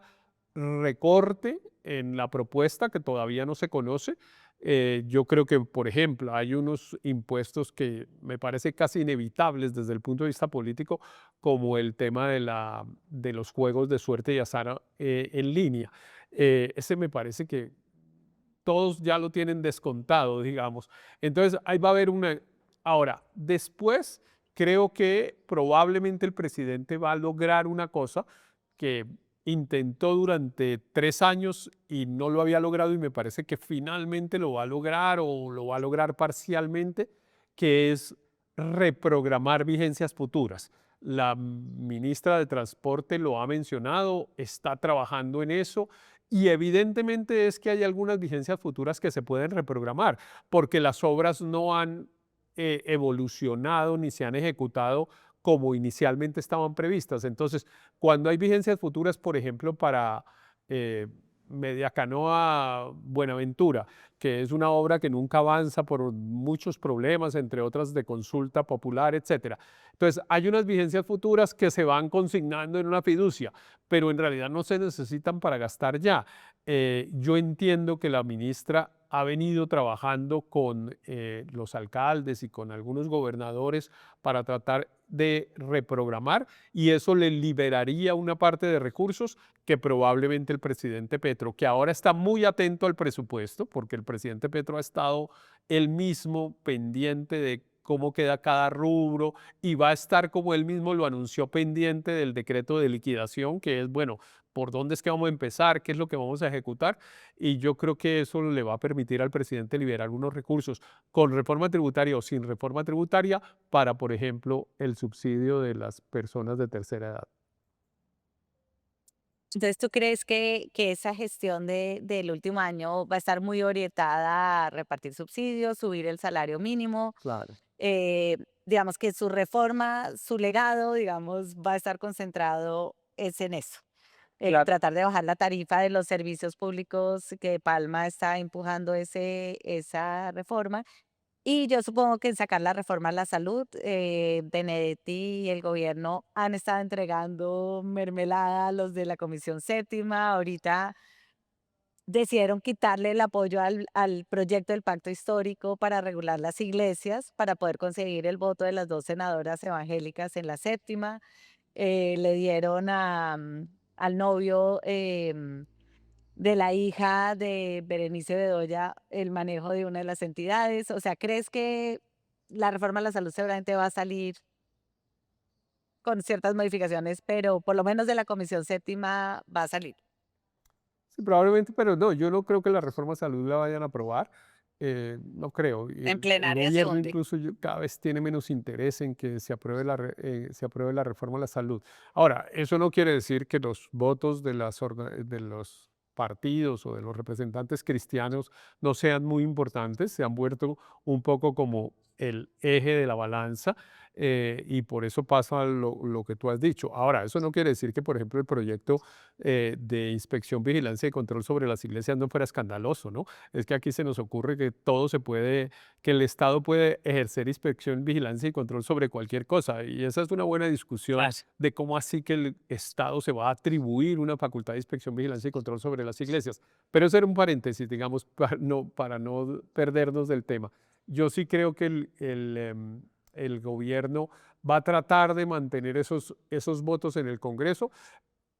recorte en la propuesta que todavía no se conoce. Yo creo que, por ejemplo, hay unos impuestos que me parece casi inevitables desde el punto de vista político, como el tema de los juegos de suerte y azar en línea. Ese me parece que todos ya lo tienen descontado, digamos. Entonces, ahí va a haber una... Ahora, después creo que probablemente el presidente va a lograr una cosa que intentó durante 3 años y no lo había logrado y me parece que finalmente lo va a lograr o lo va a lograr parcialmente, que es reprogramar vigencias futuras. La ministra de Transporte lo ha mencionado, está trabajando en eso y evidentemente es que hay algunas vigencias futuras que se pueden reprogramar porque las obras no han evolucionado ni se han ejecutado como inicialmente estaban previstas. Entonces, cuando hay vigencias futuras, por ejemplo, para eh, Mediacanoa Buenaventura, que es una obra que nunca avanza por muchos problemas, entre otras de consulta popular, etcétera. Entonces, hay unas vigencias futuras que se van consignando en una fiducia, pero en realidad no se necesitan para gastar ya. Yo entiendo que la ministra ha venido trabajando con los alcaldes y con algunos gobernadores para tratar de reprogramar y eso le liberaría una parte de recursos que probablemente el presidente Petro, que ahora está muy atento al presupuesto, porque el presidente Petro ha estado él mismo pendiente de cómo queda cada rubro y va a estar, como él mismo lo anunció, pendiente del decreto de liquidación, que es, bueno, por dónde es que vamos a empezar, qué es lo que vamos a ejecutar, y yo creo que eso le va a permitir al presidente liberar unos recursos con reforma tributaria o sin reforma tributaria para, por ejemplo, el subsidio de las personas de tercera edad. Entonces, ¿tú crees que esa gestión del último año va a estar muy orientada a repartir subsidios, subir el salario mínimo? Claro. Digamos que su reforma, su legado, digamos, va a estar concentrado es en eso, Claro. tratar de bajar la tarifa de los servicios públicos, que Palma está empujando esa reforma. Y yo supongo que en sacar la reforma a la salud, Benedetti y el gobierno han estado entregando mermelada a los de la Comisión Séptima. Ahorita decidieron quitarle el apoyo al proyecto del pacto histórico para regular las iglesias, para poder conseguir el voto de las dos senadoras evangélicas en la séptima. Le dieron al novio de la hija de Berenice Bedoya el manejo de una de las entidades. O sea, ¿crees que la reforma a la salud seguramente va a salir con ciertas modificaciones, pero por lo menos de la Comisión Séptima va a salir? Sí, probablemente, pero no, yo no creo que la reforma a salud la vayan a aprobar. No creo. Y En el plenaria se gobierno hunde. incluso cada vez tiene menos interés en que se apruebe la reforma a la salud. Ahora, eso no quiere decir que los votos de de los partidos o de los representantes cristianos no sean muy importantes, se han vuelto un poco como el eje de la balanza, y por eso pasa lo que tú has dicho. Ahora, eso no quiere decir que, por ejemplo, el proyecto de inspección, vigilancia y control sobre las iglesias no fuera escandaloso, ¿no? Es que aquí se nos ocurre que todo se puede, que el Estado puede ejercer inspección, vigilancia y control sobre cualquier cosa. Y esa es una buena discusión Claro. de cómo así que el Estado se va a atribuir una facultad de inspección, vigilancia y control sobre las iglesias. Pero eso era un paréntesis, digamos, para no perdernos del tema. Yo sí creo que el gobierno va a tratar de mantener esos votos en el Congreso,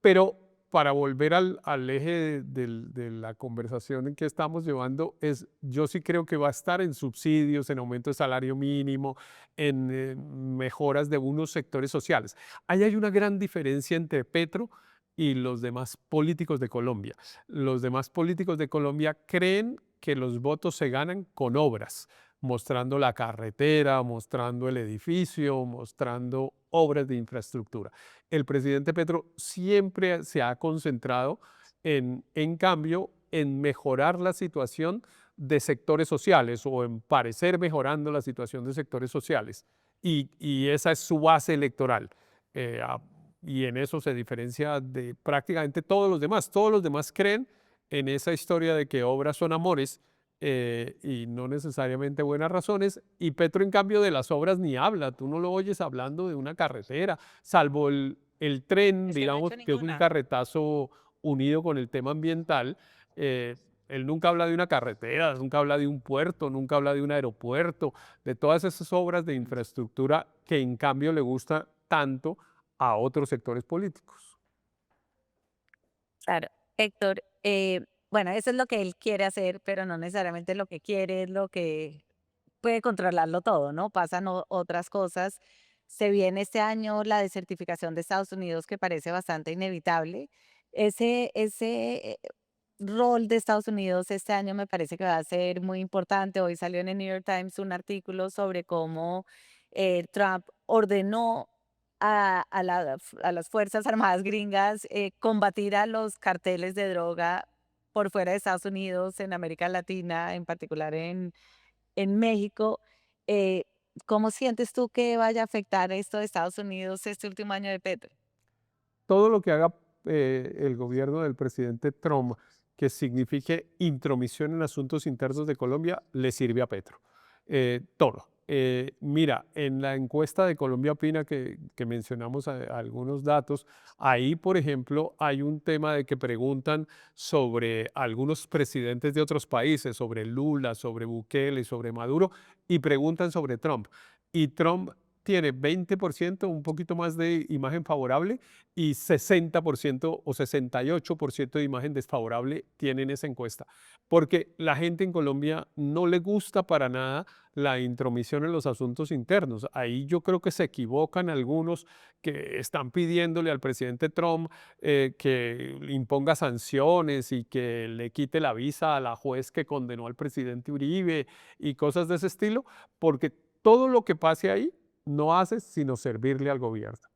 pero para volver al eje de la conversación en que estamos llevando, yo sí creo que va a estar en subsidios, en aumento de salario mínimo, en mejoras de unos sectores sociales. Ahí hay una gran diferencia entre Petro y los demás políticos de Colombia. Los demás políticos de Colombia creen que los votos se ganan con obras, mostrando la carretera, mostrando el edificio, mostrando obras de infraestructura. El presidente Petro siempre se ha concentrado en cambio, en mejorar la situación de sectores sociales o en parecer mejorando la situación de sectores sociales. Y esa es su base electoral. Eh, a- y en eso se diferencia de prácticamente todos los demás. Todos los demás creen en esa historia de que obras son amores, y no necesariamente buenas razones. Y Petro, en cambio, de las obras ni habla. Tú no lo oyes hablando de una carretera, salvo el tren, Es que no ha digamos, hecho que es un ninguna. carretazo unido con el tema ambiental. Él nunca habla de una carretera, nunca habla de un puerto, nunca habla de un aeropuerto, de todas esas obras de infraestructura que en cambio le gusta tanto a otros sectores políticos. Claro. Héctor, bueno, eso es lo que él quiere hacer, pero no necesariamente lo que quiere es lo que puede controlarlo todo, ¿no? Pasan otras cosas. Se viene este año la desertificación de Estados Unidos que parece bastante inevitable. Ese rol de Estados Unidos este año me parece que va a ser muy importante. Hoy salió en el New York Times un artículo sobre cómo Trump ordenó a las Fuerzas Armadas gringas combatir a los carteles de droga por fuera de Estados Unidos, en América Latina, en particular en México. Eh, ¿Cómo sientes tú que vaya a afectar esto de Estados Unidos este último año de Petro? Todo lo que haga el gobierno del presidente Trump que signifique intromisión en asuntos internos de Colombia le sirve a Petro. Todo. Mira, en la encuesta de Colombia Opina que mencionamos algunos datos, ahí, por ejemplo, hay un tema de que preguntan sobre algunos presidentes de otros países, sobre Lula, sobre Bukele, sobre Maduro, y preguntan sobre Trump. Y Trump tiene 20%, un poquito más de imagen favorable, y 60% o 68% de imagen desfavorable tienen esa encuesta. Porque la gente en Colombia no le gusta para nada la intromisión en los asuntos internos. Ahí yo creo que se equivocan algunos que están pidiéndole al presidente Trump que le imponga sanciones y que le quite la visa a la juez que condenó al presidente Uribe y cosas de ese estilo, porque todo lo que pase ahí no hace sino servirle al gobierno.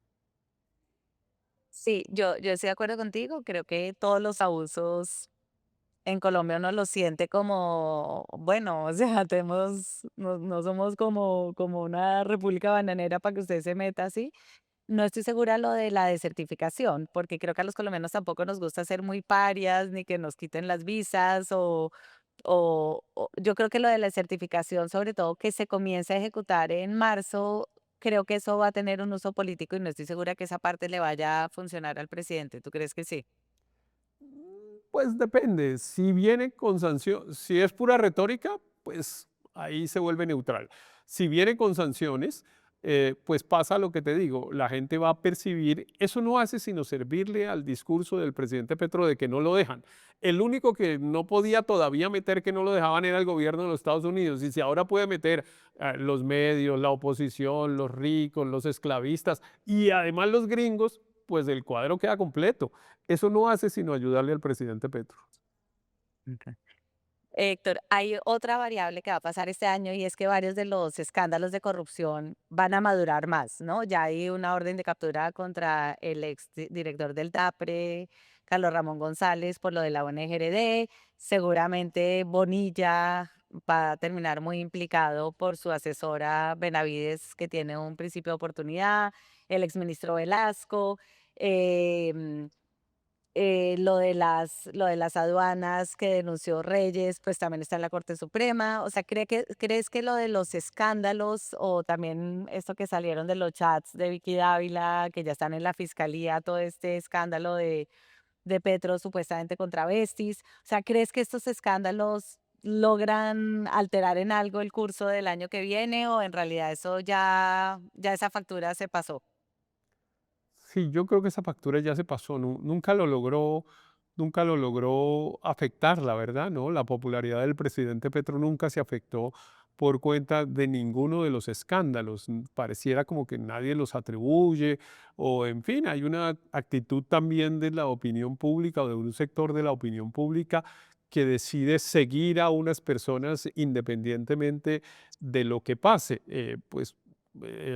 Sí, yo estoy de acuerdo contigo. Creo que todos los abusos en Colombia uno los siente como, bueno, o sea, no somos como una república bananera para que usted se meta así. No estoy segura lo de la desertificación, porque creo que a los colombianos tampoco nos gusta ser muy parias, ni que nos quiten las visas, o yo creo que lo de la certificación, sobre todo que se comience a ejecutar en marzo, creo que eso va a tener un uso político y no estoy segura que esa parte le vaya a funcionar al presidente. ¿Tú crees que sí? Pues depende, si viene con sanción, si es pura retórica, pues ahí se vuelve neutral. Si viene con sanciones, pues pasa lo que te digo, la gente va a percibir, eso no hace sino servirle al discurso del presidente Petro de que no lo dejan. El único que no podía todavía meter que no lo dejaban era el gobierno de los Estados Unidos, y si ahora puede meter los medios, la oposición, los ricos, los esclavistas y además los gringos, pues el cuadro queda completo. Eso no hace sino ayudarle al presidente Petro. Ok. Héctor, hay otra variable que va a pasar este año y es que varios de los escándalos de corrupción van a madurar más, ¿no? Ya hay una orden de captura contra el director del DAPRE, Carlos Ramón González, por lo de la ONG-RD. Seguramente Bonilla va a terminar muy implicado por su asesora Benavides, que tiene un principio de oportunidad, el exministro Velasco. em, lo de las aduanas que denunció Reyes, pues también está en la Corte Suprema. O sea, ¿crees que lo de los escándalos o también esto que salieron de los chats de Vicky Dávila, que ya están en la fiscalía, todo este escándalo de Petro supuestamente contra Vestis? O sea, ¿crees que estos escándalos logran alterar en algo el curso del año que viene o en realidad eso ya esa factura se pasó? Sí, yo creo que esa factura ya se pasó, nunca lo logró afectar, la verdad, ¿no? La popularidad del presidente Petro nunca se afectó por cuenta de ninguno de los escándalos. Pareciera como que nadie los atribuye o, en fin, hay una actitud también de la opinión pública o de un sector de la opinión pública que decide seguir a unas personas independientemente de lo que pase.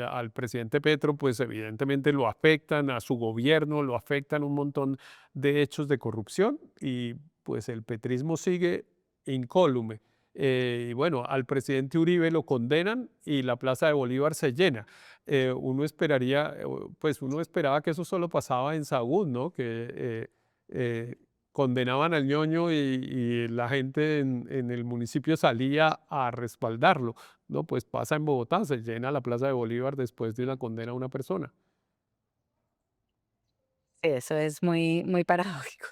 Al presidente Petro, pues evidentemente lo afectan, a su gobierno lo afectan un montón de hechos de corrupción y pues el petrismo sigue incólume. Y bueno, al presidente Uribe lo condenan y la Plaza de Bolívar se llena. Pues uno esperaba que eso solo pasaba en Sahagún, ¿no? Que eh, condenaban al ñoño y la gente en el municipio salía a respaldarlo. No, pues pasa en Bogotá, se llena la Plaza de Bolívar después de una condena a una persona. Sí, eso es muy, muy paradójico.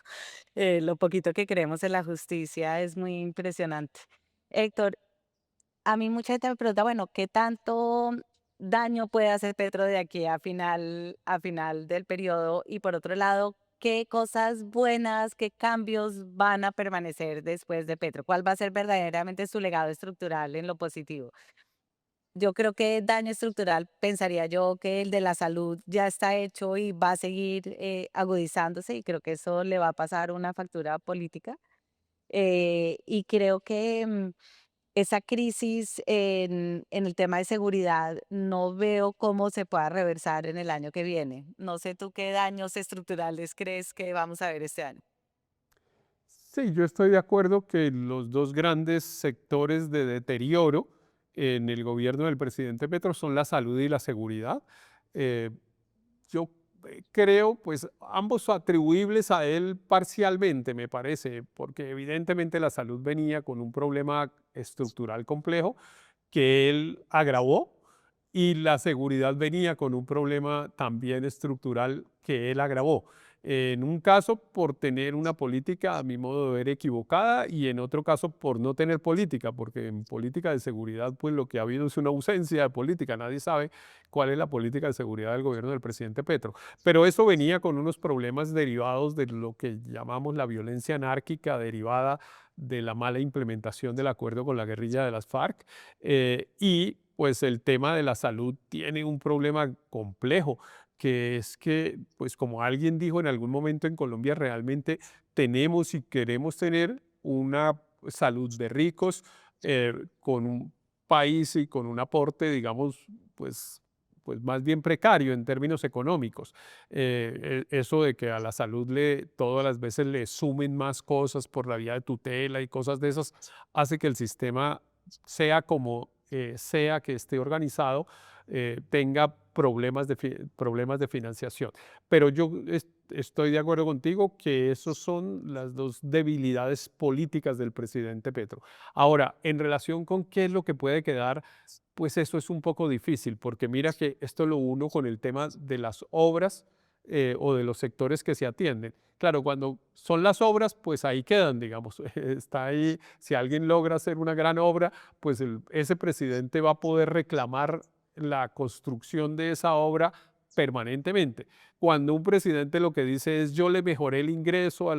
Lo poquito que creemos en la justicia es muy impresionante. Héctor, a mí mucha gente me pregunta, bueno, ¿qué tanto daño puede hacer Petro de aquí a final del periodo? Y por otro lado, ¿qué cosas buenas, qué cambios van a permanecer después de Petro? ¿Cuál va a ser verdaderamente su legado estructural en lo positivo? Yo creo que daño estructural, pensaría yo que el de la salud ya está hecho y va a seguir agudizándose y creo que eso le va a pasar una factura política. Y creo que esa crisis en el tema de seguridad no veo cómo se pueda reversar en el año que viene. No sé tú qué daños estructurales crees que vamos a ver este año. Sí, yo estoy de acuerdo que los dos grandes sectores de deterioro en el gobierno del presidente Petro son la salud y la seguridad. Eh, yo creo, pues ambos atribuibles a él parcialmente, me parece, porque evidentemente la salud venía con un problema estructural complejo que él agravó y la seguridad venía con un problema también estructural que él agravó. En un caso por tener una política, a mi modo de ver, equivocada y en otro caso por no tener política, porque en política de seguridad pues lo que ha habido es una ausencia de política. Nadie sabe cuál es la política de seguridad del gobierno del presidente Petro. Pero eso venía con unos problemas derivados de lo que llamamos la violencia anárquica derivada de la mala implementación del acuerdo con la guerrilla de las FARC. Y pues el tema de la salud tiene un problema complejo, que es que, pues como alguien dijo en algún momento en Colombia, realmente tenemos y queremos tener una salud de ricos, con un país y con un aporte, digamos, pues más bien precario en términos económicos. Eso de que a la salud todas las veces le sumen más cosas por la vía de tutela y cosas de esas, hace que el sistema sea como sea que esté organizado, tenga problemas de financiación. Pero yo estoy de acuerdo contigo que esos son las dos debilidades políticas del presidente Petro. Ahora, en relación con qué es lo que puede quedar, pues eso es un poco difícil, porque mira que esto lo uno con el tema de las obras o de los sectores que se atienden. Claro, cuando son las obras, pues ahí quedan, digamos, está ahí, si alguien logra hacer una gran obra, pues ese presidente va a poder reclamar la construcción de esa obra permanentemente. Cuando un presidente lo que dice es yo le mejoré el ingreso a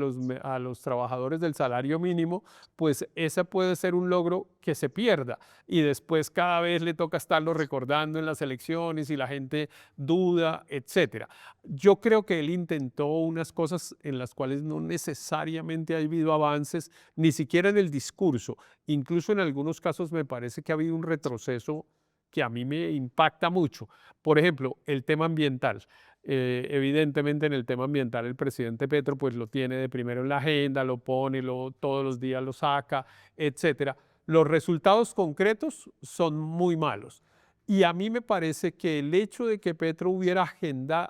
los trabajadores del salario mínimo, pues ese puede ser un logro que se pierda y después cada vez le toca estarlo recordando en las elecciones y la gente duda, etcétera. Yo creo que él intentó unas cosas en las cuales no necesariamente ha habido avances, ni siquiera en el discurso. Incluso en algunos casos me parece que ha habido un retroceso que a mí me impacta mucho. Por ejemplo, el tema ambiental. Evidentemente en el tema ambiental el presidente Petro pues lo tiene de primero en la agenda, lo pone, todos los días lo saca, etcétera. Los resultados concretos son muy malos. Y a mí me parece que el hecho de que Petro hubiera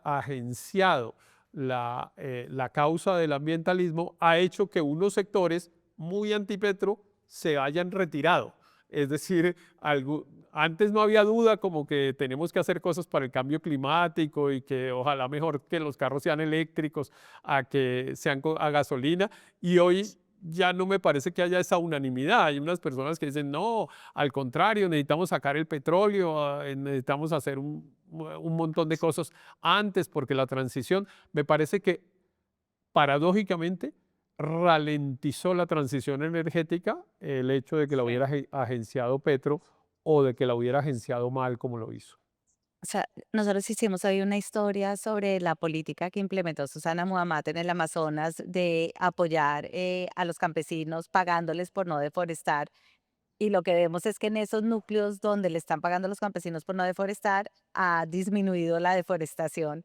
agenciado la causa del ambientalismo ha hecho que unos sectores muy anti-Petro se hayan retirado. Es decir, antes no había duda como que tenemos que hacer cosas para el cambio climático y que ojalá mejor que los carros sean eléctricos a que sean a gasolina. Y hoy ya no me parece que haya esa unanimidad. Hay unas personas que dicen, no, al contrario, necesitamos sacar el petróleo, necesitamos hacer un montón de cosas antes porque la transición, me parece que paradójicamente ralentizó la transición energética el hecho de que la Sí. hubiera agenciado Petro o de que la hubiera agenciado mal como lo hizo. O sea, nosotros hicimos hoy una historia sobre la política que implementó Susana Muhammad en el Amazonas de apoyar a los campesinos pagándoles por no deforestar. Y lo que vemos es que en esos núcleos donde le están pagando a los campesinos por no deforestar, ha disminuido la deforestación.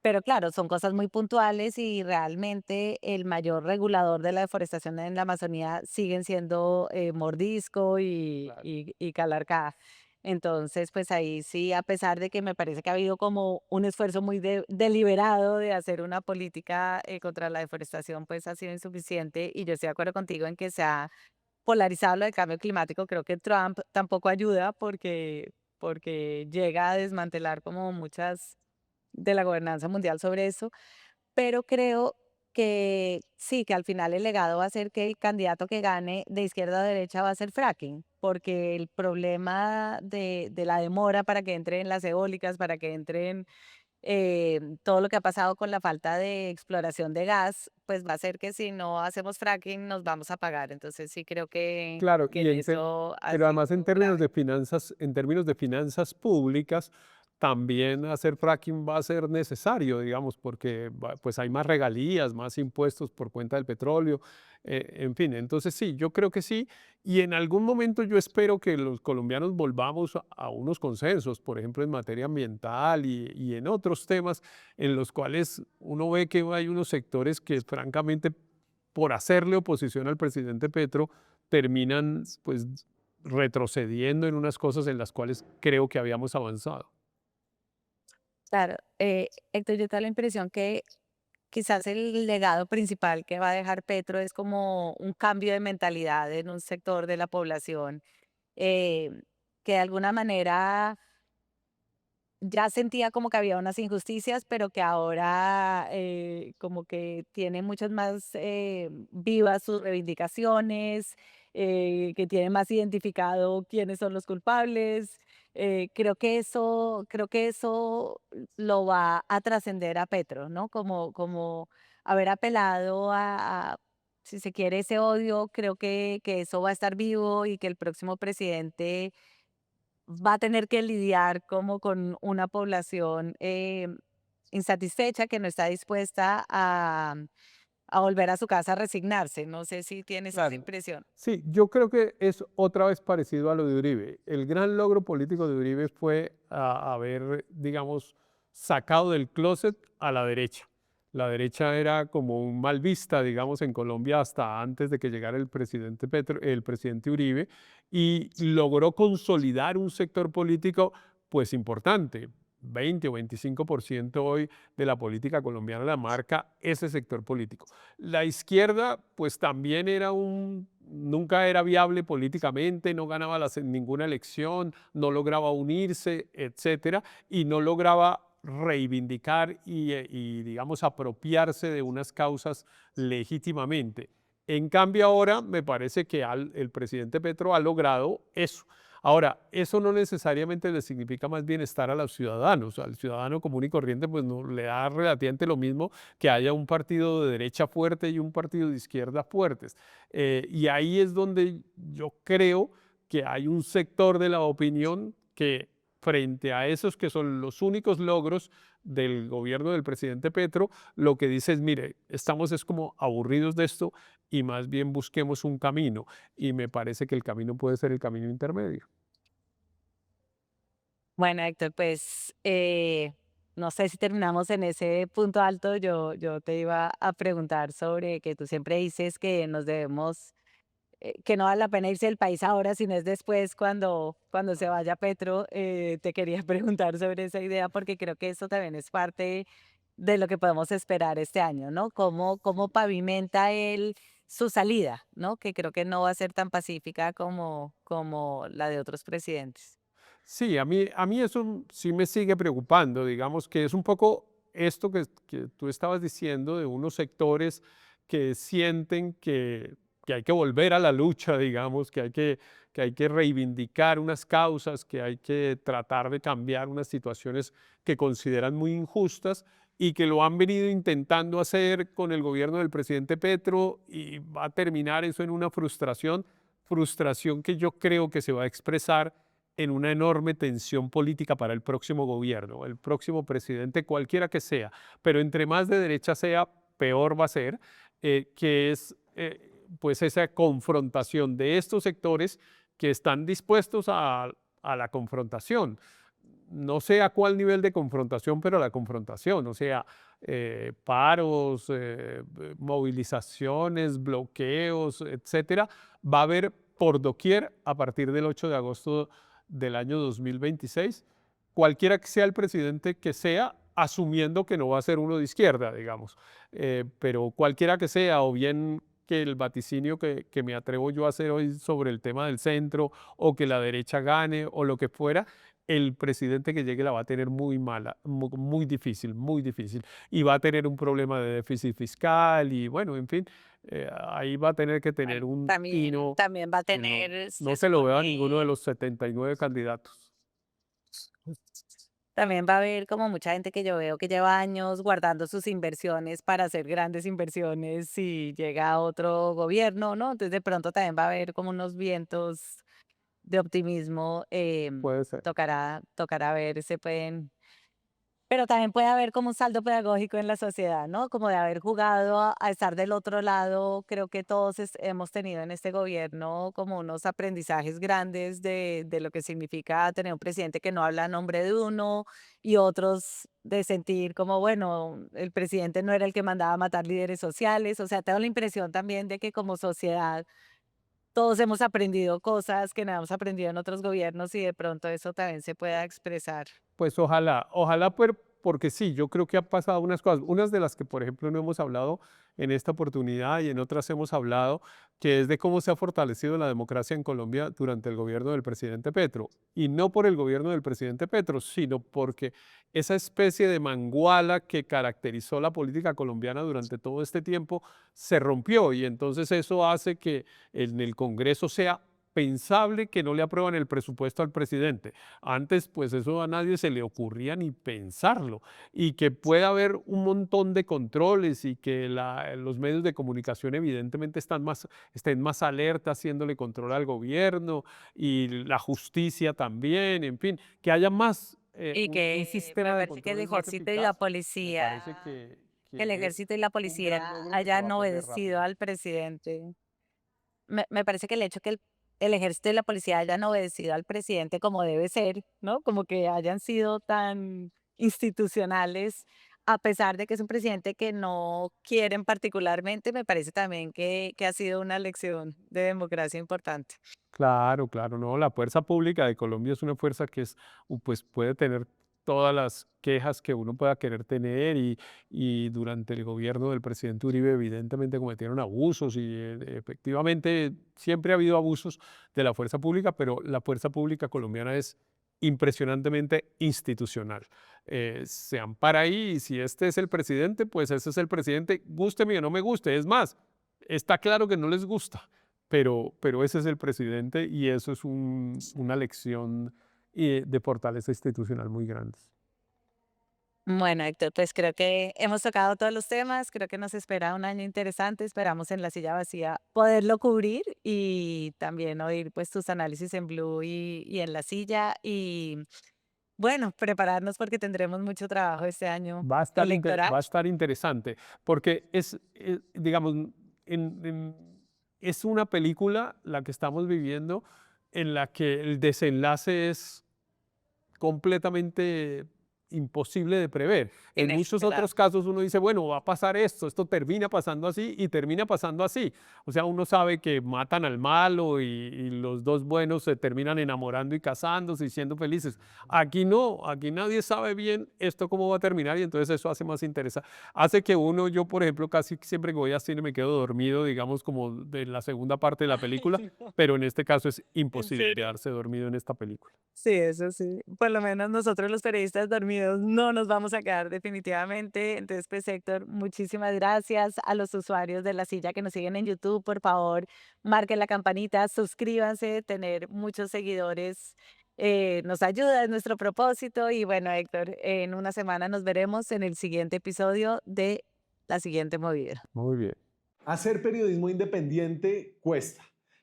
Pero claro, son cosas muy puntuales y realmente el mayor regulador de la deforestación en la Amazonía siguen siendo mordisco Claro. y calarcá. Entonces, pues ahí sí, a pesar de que me parece que ha habido como un esfuerzo muy deliberado de hacer una política contra la deforestación, pues ha sido insuficiente. Y yo estoy de acuerdo contigo en que se ha polarizado lo del cambio climático. Creo que Trump tampoco ayuda porque llega a desmantelar como muchas de la gobernanza mundial sobre eso, pero creo que sí, que al final el legado va a ser que el candidato que gane de izquierda a derecha va a ser fracking, porque el problema de la demora para que entren las eólicas, para que entren todo lo que ha pasado con la falta de exploración de gas, pues va a ser que si no hacemos fracking nos vamos a pagar. Entonces sí creo Claro, que en eso ha pero además sido grave. en términos de finanzas públicas, también hacer fracking va a ser necesario, digamos, porque pues hay más regalías, más impuestos por cuenta del petróleo, en fin, entonces sí, yo creo que sí, y en algún momento yo espero que los colombianos volvamos a unos consensos, por ejemplo, en materia ambiental y en otros temas en los cuales uno ve que hay unos sectores que francamente por hacerle oposición al presidente Petro, terminan pues retrocediendo en unas cosas en las cuales creo que habíamos avanzado. Claro, Héctor, yo tengo la impresión que quizás el legado principal que va a dejar Petro es como un cambio de mentalidad en un sector de la población eh, que de alguna manera ya sentía como que había unas injusticias, pero que ahora como que tiene muchas más vivas sus reivindicaciones, que tiene más identificado quiénes son los culpables. Creo que eso lo va a trascender a Petro, ¿no? Como haber apelado si se quiere, ese odio, creo que eso va a estar vivo y que el próximo presidente va a tener que lidiar como con una población insatisfecha que no está dispuesta a volver a su casa a resignarse. No sé si tienes esa Claro. impresión. Sí, yo creo que es otra vez parecido a lo de Uribe. El gran logro político de Uribe fue haber, digamos, sacado del closet a la derecha. La derecha era como un mal vista, digamos, en Colombia hasta antes de que llegara el presidente el presidente Uribe, y logró consolidar un sector político, pues importante. 20 o 25% hoy de la política colombiana la marca ese sector político. La izquierda, pues también nunca era viable políticamente, no ganaba ninguna elección, no lograba unirse, etcétera, y no lograba reivindicar y, digamos, apropiarse de unas causas legítimamente. En cambio, ahora me parece que el presidente Petro ha logrado eso, Ahora, eso no necesariamente le significa más bienestar a los ciudadanos. Al ciudadano común y corriente, pues no le da relativamente lo mismo que haya un partido de derecha fuerte y un partido de izquierda fuertes. Y ahí es donde yo creo que hay un sector de la opinión que frente a esos que son los únicos logros del gobierno del presidente Petro, lo que dice es, mire, estamos es como aburridos de esto y más bien busquemos un camino. Y me parece que el camino puede ser el camino intermedio. Bueno, Héctor, pues no sé si terminamos en ese punto alto. Yo te iba a preguntar sobre que tú siempre dices que nos debemos, que no vale la pena irse del país ahora, sino es después cuando se vaya Petro. Te quería preguntar sobre esa idea porque creo que eso también es parte de lo que podemos esperar este año, ¿no? ¿Cómo pavimenta él su salida, ¿no? Que creo que no va a ser tan pacífica como la de otros presidentes. Sí, a mí eso sí me sigue preocupando, digamos que es un poco esto que tú estabas diciendo de unos sectores que sienten que hay que volver a la lucha, digamos, que hay que reivindicar unas causas, que hay que tratar de cambiar unas situaciones que consideran muy injustas y que lo han venido intentando hacer con el gobierno del presidente Petro y va a terminar eso en una frustración, frustración que yo creo que se va a expresar en una enorme tensión política para el próximo gobierno, el próximo presidente, cualquiera que sea, pero entre más de derecha sea, peor va a ser, que es pues esa confrontación de estos sectores que están dispuestos a la confrontación. No sé a cuál nivel de confrontación, pero a la confrontación, o sea, paros, movilizaciones, bloqueos, etcétera, va a haber por doquier a partir del 8 de agosto del año 2026, cualquiera que sea el presidente que sea, asumiendo que no va a ser uno de izquierda, digamos, pero cualquiera que sea, o bien que el vaticinio que me atrevo yo a hacer hoy sobre el tema del centro, o que la derecha gane, o lo que fuera, el presidente que llegue la va a tener muy mala, muy difícil, muy difícil. Y va a tener un problema de déficit fiscal y bueno, en fin, ahí va a tener que tener Bueno, un también, tino también va a que no, tener, no se se lo veo a ninguno de supone, los 79 candidatos. también va a haber como mucha gente que yo veo que lleva años guardando sus inversiones para hacer grandes inversiones si llega otro gobierno, ¿no? Entonces de pronto también va a haber como unos vientos de optimismo. Puede ser. Tocará ver, se pueden. Pero también puede haber como un saldo pedagógico en la sociedad, ¿no? Como de haber jugado a estar del otro lado. Creo que todos hemos tenido en este gobierno como unos aprendizajes grandes de lo que significa tener un presidente que no habla a nombre de uno y otros de sentir como, bueno, el presidente no era el que mandaba a matar líderes sociales. O sea, tengo la impresión también de que como sociedad todos hemos aprendido cosas que no hemos aprendido en otros gobiernos y de pronto eso también se pueda expresar. Pues ojalá, ojalá, porque sí, yo creo que han pasado unas cosas, unas de las que, por ejemplo, no hemos hablado en esta oportunidad y en otras hemos hablado, que es de cómo se ha fortalecido la democracia en Colombia durante el gobierno del presidente Petro. Y no por el gobierno del presidente Petro, sino porque esa especie de manguala que caracterizó la política colombiana durante todo este tiempo se rompió y entonces eso hace que en el Congreso sea pensable que no le aprueban el presupuesto al presidente. Antes, pues eso a nadie se le ocurría ni pensarlo. Y que pueda haber un montón de controles y que los medios de comunicación evidentemente estén más alerta haciéndole control al gobierno y la justicia también, en fin, que haya más Y un que me sistema de parece que el controles más ejército y la eficaz, me policía, parece que el que es ejército y la un gran policía logro que se va hayan a perder obedecido rápido. al presidente. Me parece que el hecho que el ejército y la policía hayan obedecido al presidente como debe ser, ¿no? Como que hayan sido tan institucionales, a pesar de que es un presidente que no quieren particularmente, me parece también que ha sido una lección de democracia importante. Claro, claro, no, la fuerza pública de Colombia es una fuerza que pues puede tener todas las quejas que uno pueda querer tener y durante el gobierno del presidente Uribe evidentemente cometieron abusos y efectivamente siempre ha habido abusos de la fuerza pública, pero la fuerza pública colombiana es impresionantemente institucional. Se ampara ahí y si este es el presidente, pues ese es el presidente, gústeme o no me guste. Es más, está claro que no les gusta pero ese es el presidente y eso es una lección de fortaleza institucional muy grande. Bueno, Héctor, pues creo que hemos tocado todos los temas, creo que nos espera un año interesante, esperamos en La Silla Vacía poderlo cubrir y también oír pues tus análisis en Blue y en La Silla y bueno, prepararnos porque tendremos mucho trabajo este año electoral. Va a estar interesante, porque digamos, es una película la que estamos viviendo en la que el desenlace es completamente imposible de prever. En muchos Inesperado. otros casos uno dice, bueno, va a pasar esto termina pasando así y termina pasando así. O sea, uno sabe que matan al malo y los dos buenos se terminan enamorando y casándose y siendo felices. Aquí no, aquí nadie sabe bien esto cómo va a terminar y entonces eso hace más interesante. Hace que yo por ejemplo, casi siempre que voy a cine me quedo dormido, digamos, como de la segunda parte de la película, Ay, no, pero en este caso es ¿en imposible serio? quedarse dormido en esta película. Sí, eso sí. Por lo menos nosotros los periodistas dormidos no nos vamos a quedar definitivamente. Entonces, pues Héctor, muchísimas gracias a los usuarios de La Silla que nos siguen en YouTube. Por favor, marquen la campanita, suscríbanse, tener muchos seguidores nos ayuda, es nuestro propósito. Y bueno, Héctor, en una semana nos veremos en el siguiente episodio de La Siguiente Movida. Muy bien. Hacer periodismo independiente cuesta.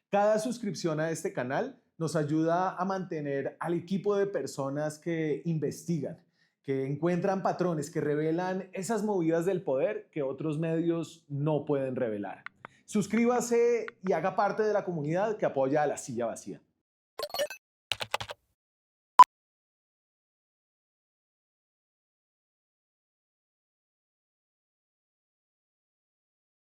Cada suscripción a este canal nos ayuda a mantener al equipo de personas que investigan, que encuentran patrones, que revelan esas movidas del poder que otros medios no pueden revelar. Suscríbase y haga parte de la comunidad que apoya a La Silla Vacía.